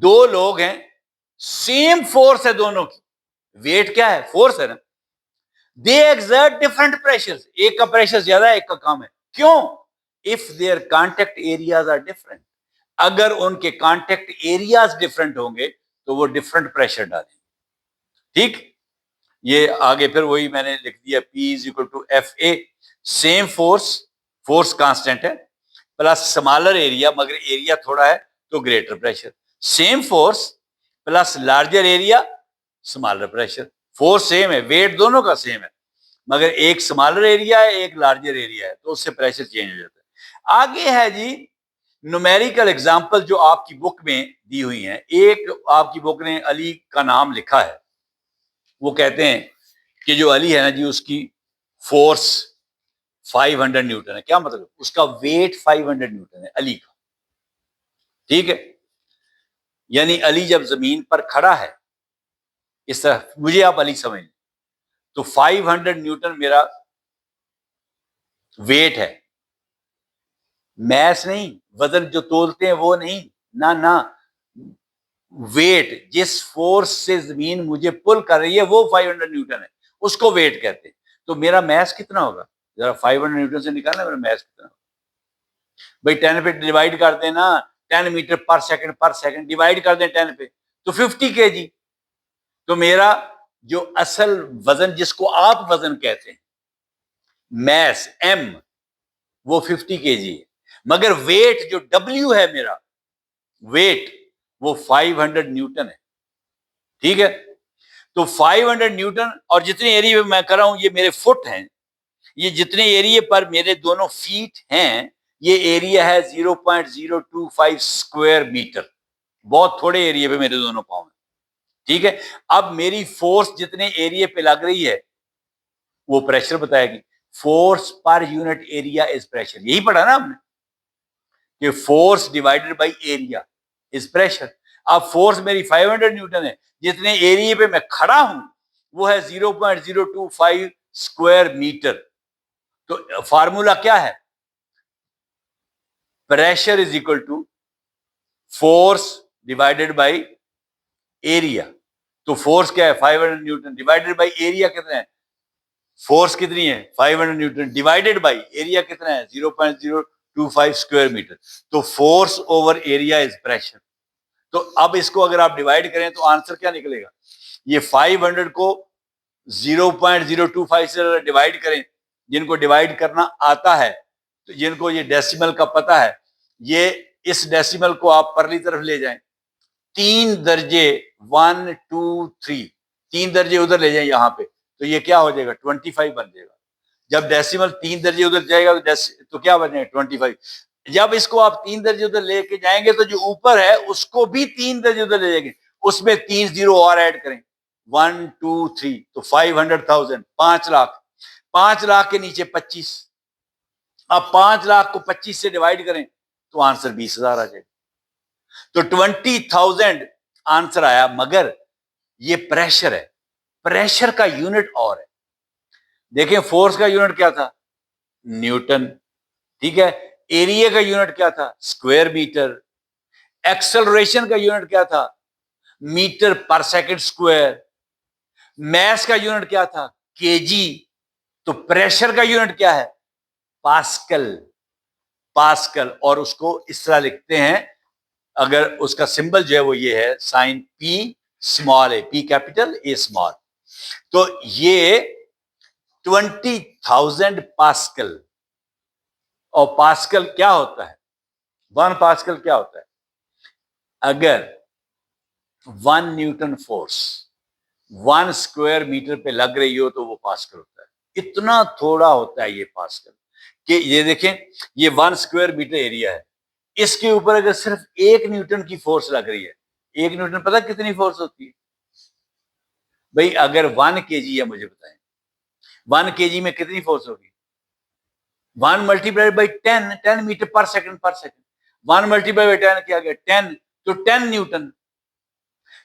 S1: दो लोग हैं, सेम फोर्स है दोनों की, वेट क्या है, फोर्स है ना, दे एक्सर्ट डिफरेंट प्रेशर, एक का प्रेशर ज्यादा है, एक का कम है। क्यों? If their contact areas are different, अगर उनके कॉन्टेक्ट एरियाज डिफरेंट होंगे तो वो डिफरेंट प्रेशर डालेंगे। ठीक, ये आगे फिर वही मैंने लिख दिया, P is equal to F A, same force, force constant है, प्लस स्मॉलर एरिया, मगर एरिया थोड़ा है तो greater pressure, same force plus larger area smaller pressure. Force same है, वेट दोनों का सेम है, मगर एक स्मॉलर एरिया है, एक लार्जर एरिया है, तो उससे प्रेशर चेंज हो जाता है। आगे है जी न्यूमेरिकल एग्जांपल जो आपकी बुक में दी हुई है। एक आपकी बुक ने अली का नाम लिखा है, वो कहते हैं कि जो अली है ना जी, उसकी फोर्स 500 न्यूटन है। क्या मतलब? उसका वेट 500 न्यूटन है अली का। ठीक है, यानी अली जब जमीन पर खड़ा है इस तरह, मुझे आप अली समझ, तो 500 न्यूटन मेरा वेट है, मैस नहीं, वजन जो तोलते हैं वो नहीं, ना ना, वेट, जिस फोर्स से जमीन मुझे पुल कर रही है वो 500 न्यूटन है, उसको वेट कहते हैं। तो मेरा मैस कितना होगा? जरा 500 न्यूटन से निकालना मेरा मैस कितना होगा। भाई 10 पे डिवाइड कर देना, 10 मीटर पर सेकंड डिवाइड कर दें 10 पे, तो 50 केजी। तो मेरा जो असल वजन, जिसको आप वजन कहते हैं, मैस एम, वो 50 केजी है, मगर वेट जो डब्ल्यू है मेरा वेट, वो 500 न्यूटन है। ठीक है, तो 500 न्यूटन, और जितने एरिया में मैं कर रहा हूं ये मेरे फुट हैं, ये जितने एरिया पर मेरे दोनों फीट हैं, ये एरिया है 0.025 स्क्वायर मीटर, बहुत थोड़े एरिया पे मेरे दोनों पाँव हैं। ठीक है, अब मेरी फोर्स जितने एरिया पे लग रही है वो प्रेशर बताएगी। Force per unit area is pressure, यही पढ़ा ना हमने कि force divided by area is pressure. अब फोर्स मेरी 500 न्यूटन है, जितने एरिया पे मैं खड़ा हूं वो है 0.025 स्क्वायर मीटर। तो फार्मूला क्या है? Pressure is equal to force divided by area. तो फोर्स क्या है? 500 न्यूटन, डिवाइडेड बाय एरिया कितना है? फोर्स कितनी है? 500 न्यूटन, डिवाइडेड बाय एरिया कितना है? 0.025 स्क्वायर मीटर। तो force over area is pressure. तो अब इसको अगर आप डिवाइड करें तो आंसर क्या निकलेगा? ये 500 को 0.025 से डिवाइड करें, जिनको डिवाइड करना आता है, तो जिनको ये डेसिमल का पता है, ये इस डेसिमल को आप परली तरफ ले जाएं, 3 दर्जे 1 2 3, 3 दर्जे उधर ले जाएं यहां पे, तो ये क्या हो जाएगा? 25 बन जाएगा। जब डेसिमल 3 दर्जे उधर जाएगा तो क्या बनेगा? 25। जब इसको आप 3 दर्जे उधर लेके जाएंगे तो जो ऊपर है उसको भी 3 दर्जे उधर ले जाएंगे, उसमें 3 जीरो और ऐड करें, 1 2 3, तो 500,000, 5 लाख, 5 लाख के नीचे 25। अब 5 लाख को 25 से डिवाइड करें तो आंसर 20,000 आ जाएगा। तो 20,000 आंसर आया, मगर ये प्रेशर है, प्रेशर का यूनिट और है। देखें, फोर्स का यूनिट क्या था? न्यूटन। ठीक है, एरिया का यूनिट क्या था? Square metre. एक्सेलरेशन का यूनिट क्या था? Metre per second square. Mass का यूनिट क्या था? केजी। तो प्रेशर का यूनिट क्या है? पास्कल। पास्कल, और उसको इस तरह लिखते हैं, अगर उसका सिंबल जो है वो ये है, sign P small A, P capital A small. तो ये 20,000 पास्कल। और पास्कल क्या होता है? 1 पास्कल क्या होता है? अगर 1 न्यूटन फोर्स 1 स्क्वायर मीटर पे लग रही हो तो वो पास्कल होता है। इतना थोड़ा होता है ये पास्कल कि ये देखें, ये 1 स्क्वायर मीटर एरिया है, इसके ऊपर अगर सिर्फ 1 न्यूटन की फोर्स लग रही है, 1 न्यूटन पता कितनी फोर्स होती है भाई? अगर 1 केजी है, मुझे बताएं 1 केजी में कितनी फोर्स होगी? 1 multiplied by 10, 10 metre per second, 1 multiply by 10 क्या गया? 10, तो 10 न्यूटन।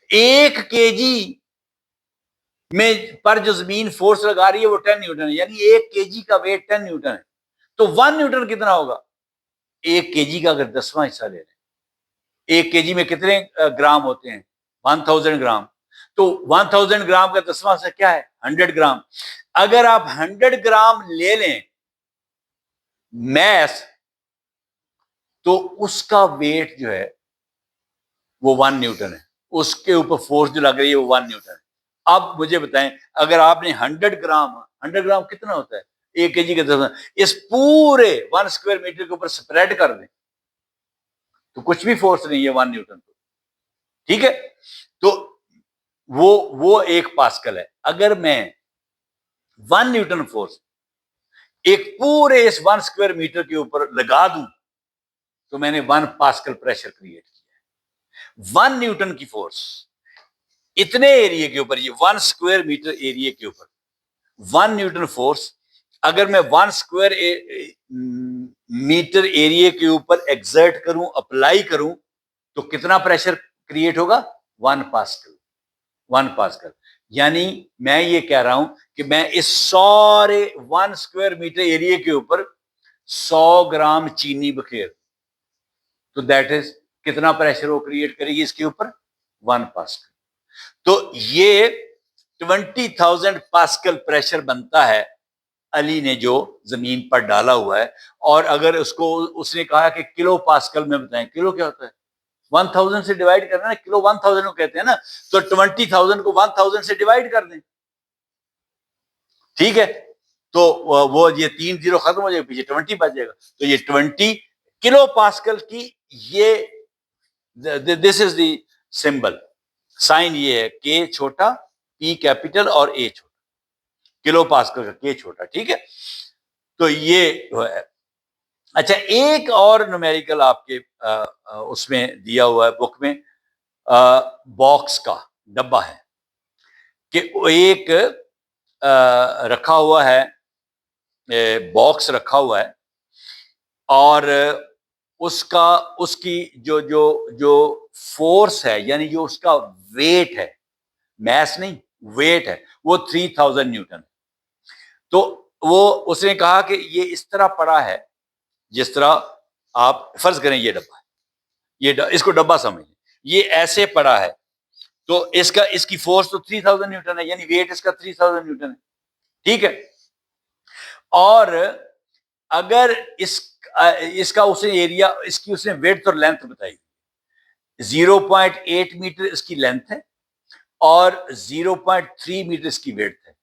S1: 1 केजी में पर जो जमीन फोर्स लगा रही है वो 10 न्यूटन है, यानी 1 केजी का वेट 10 न्यूटन है। तो 1 न्यूटन कितना होगा? 1 केजी का अगर 10वां हिस्सा ले रहे हैं, 1 केजी में कितने ग्राम होते हैं? 1000 ग्राम। तो 1000 ग्राम का 10वां हिस्सा क्या है? 100 ग्राम। अगर आप 100 ग्राम ले लें मैस, तो उसका वेट जो है वो 1 न्यूटन है, उसके ऊपर फोर्स जो लग रही है वो 1 न्यूटन है। अब मुझे बताएं, अगर आपने 100 ग्राम कितना होता है? 1 केजी के 10, इस पूरे 1 स्क्वायर मीटर के ऊपर स्प्रेड कर दें तो कुछ भी फोर्स नहीं है 1 न्यूटन को, ठीक है? तो वो 1 पास्कल है। अगर मैं 1 न्यूटन फोर्स एक पूरे इस 1 स्क्वायर मीटर के ऊपर लगा दूं तो मैंने 1 पास्कल प्रेशर क्रिएट किया है। 1 न्यूटन की फोर्स इतने एरिया के ऊपर, ये 1 स्क्वायर मीटर एरिया के ऊपर 1 न्यूटन फोर्स, अगर मैं 1 स्क्वायर मीटर एरिया के ऊपर एक्सर्ट करूं, अप्लाई करूं, तो कितना प्रेशर क्रिएट होगा? 1 पास्कल। 1 पास्कल। यानी मैं ये कह रहा हूं कि मैं इस सारे 1 स्क्वायर मीटर एरिया के ऊपर 100 ग्राम चीनी बखेर, तो दैट इज कितना प्रेशर वो क्रिएट करेगी इसके ऊपर? 1 पास्कल। तो ये 20,000 पास्कल प्रेशर बनता है अली ने जो जमीन पर डाला हुआ है। और अगर उसको उसने कहा कि किलो पास्कल में बताएं, किलो क्या होता है? 1000 से डिवाइड करना ना, किलो 1000 को कहते हैं ना, तो 20,000 को 1000 से डिवाइड कर दें, ठीक है? तो वो ये 3 जीरो खत्म हो जाएगा, पीछे 20 बच जाएगा। तो ये 20 किलो पास्कल की ये this is the symbol, sign ये है, के छोटा, पी कैपिटल और ए छोटा, किलो पास्कल का के छोटा, ठीक है? तो ये है। अच्छा, एक और न्यूमेरिकल आपके उसमें दिया हुआ है बुक में, बॉक्स का डब्बा है कि एक रखा हुआ है, बॉक्स रखा हुआ है, और उसका उसकी जो जो जो फोर्स है, यानी जो उसका वेट है, मैस नहीं, वेट है, वो 3000 न्यूटन। तो वो उसने कहा कि ये इस तरह पड़ा है जिस तरह, आप फर्ज करें ये डब्बा है, इसको डब्बा समझिए, ये ऐसे पड़ा है, तो इसकी फोर्स तो 3000 न्यूटन है, यानी वेट इसका 3000 न्यूटन है, ठीक है? और अगर इसका उसने एरिया, इसकी उसने वेट और लेंथ बताई, 0.8 मीटर इसकी लेंथ है और 0.3 मीटर इसकी वेट है,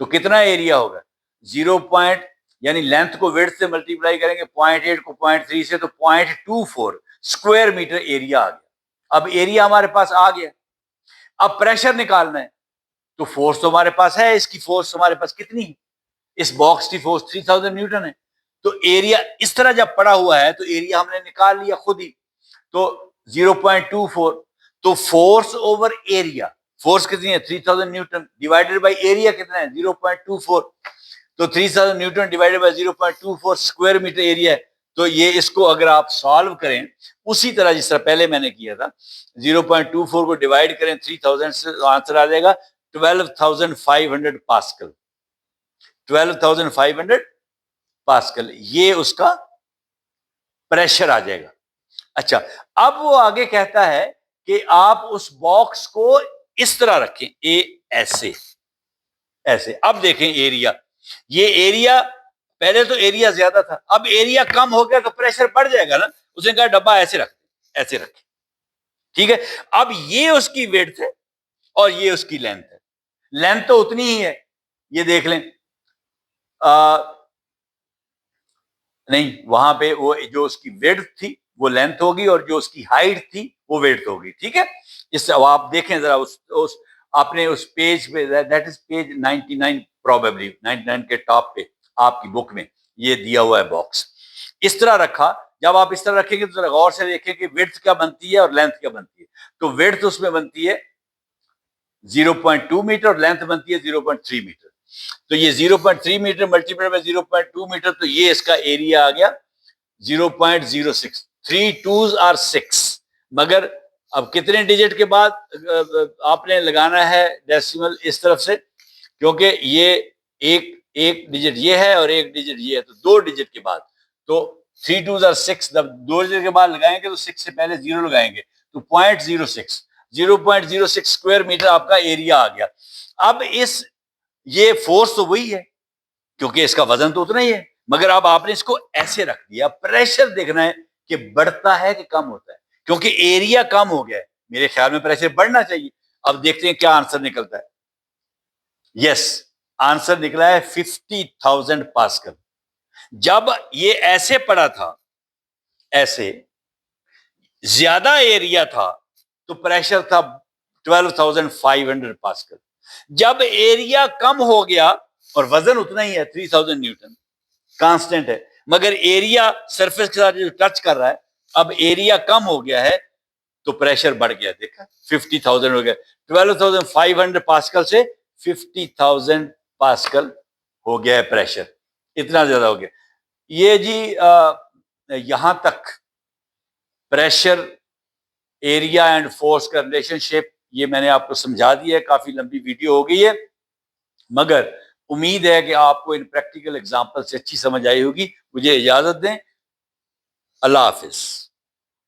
S1: तो कितना एरिया होगा? 0. यानी लेंथ को वेट से मल्टीप्लाई करेंगे, 0.8 को 0.3 से, तो 0.24 स्क्वायर मीटर एरिया आ गया। अब एरिया हमारे पास आ गया, अब प्रेशर निकालना है, तो फोर्स तो हमारे पास है, इसकी फोर्स हमारे पास कितनी है? इस बॉक्स की फोर्स 3000 न्यूटन है। तो एरिया इस तरह जब पड़ा हुआ है तो एरिया हमने निकाल लिया खुद ही, तो 0.24, तो फोर्स ओवर एरिया, फोर्स कितनी है? 3000 न्यूटन, डिवाइडेड बाय एरिया कितना है? 0.24, तो 3000 newton divided by 0.24 square metre area है। तो ये इसको अगर आप सॉल्व करें उसी तरह जिस तरह पहले मैंने किया था, 0.24 को डिवाइड करें 3000 से, आंसर आ जाएगा 12,500 पास्कल। 12,500 पास्कल, ये उसका प्रेशर आ जाएगा। अच्छा, अब वो आगे कहता है कि आप उस बॉक्स को इस तरह रखें, ऐसे ऐसे। अब देखें एरिया, ये एरिया, पहले तो एरिया ज्यादा था, अब एरिया कम हो गया तो प्रेशर बढ़ जाएगा ना। उसने कहा डब्बा ऐसे रखें, ऐसे रखें, ठीक है? अब ये उसकी विड्थ है और ये उसकी लेंथ है। लेंथ तो उतनी ही है, ये देख लें, नहीं, वहां पे वो जो उसकी विड्थ थी वो लेंथ होगी और जो उसकी हाइट थी वो विड्थ होगी, ठीक है? इससे अब आप देखें जरा उस आपने उस पेज पे, दैट इज पेज 99, प्रोबेबली 99 के टॉप पे आपकी बुक में ये दिया हुआ है बॉक्स, इस तरह रखा। जब आप इस तरह रखेंगे तो जरा गौर से देखें कि विड्थ क्या बनती है और लेंथ क्या बनती है। तो विड्थ उसमें बनती है 0.2 मीटर और लेंथ बनती है 0.3 मीटर। तो ये 0.3 मीटर मल्टीप्लाई बाय 0.2 मीटर, तो ये इसका एरिया आ गया 0.06। 3 2s आर 6, मगर अब कितने डिजिट के बाद आपने लगाना है डेसिमल इस तरफ से, क्योंकि ये एक एक डिजिट ये है और एक डिजिट ये है, तो 2 डिजिट के बाद, तो 3 2s आर 6, जब 2 डिजिट के बाद लगाएंगे तो 6 से पहले 0 लगाएंगे, तो 0.06। 0.06 स्क्वायर मीटर आपका एरिया आ गया। अब ये फोर्स तो वही है क्योंकि इसका वजन तो उतना ही है, मगर अब आपने इसको ऐसे रख दिया। प्रेशर देखना है कि बढ़ता है कि कम होता है, क्योंकि एरिया कम हो गया है, मेरे ख्याल में प्रेशर बढ़ना चाहिए। अब देखते हैं क्या आंसर निकलता है। यस, आंसर निकला है 50,000 पास्कल। जब ये ऐसे पड़ा था, ऐसे ज्यादा एरिया था, तो प्रेशर था 12,500 पास्कल। जब एरिया कम हो गया और वजन उतना ही है 3,000 न्यूटन, कांस्टेंट है, मगर एरिया सरफेस के साथ जो टच कर रहा है, अब एरिया कम हो गया है तो प्रेशर बढ़ गया। देखा, 50,000 हो गया, 12,500 पास्कल से 50,000 पास्कल हो गया है प्रेशर, इतना ज्यादा हो गया। ये जी यहां तक प्रेशर, एरिया एंड फोर्स का रिलेशनशिप ये मैंने आपको समझा दिया है। काफी लंबी वीडियो हो गई है, मगर उम्मीद है कि आपको इन प्रैक्टिकल एग्जांपल से अच्छी समझ आई होगी। मुझे इजाजत दें, अल्लाह हाफिज।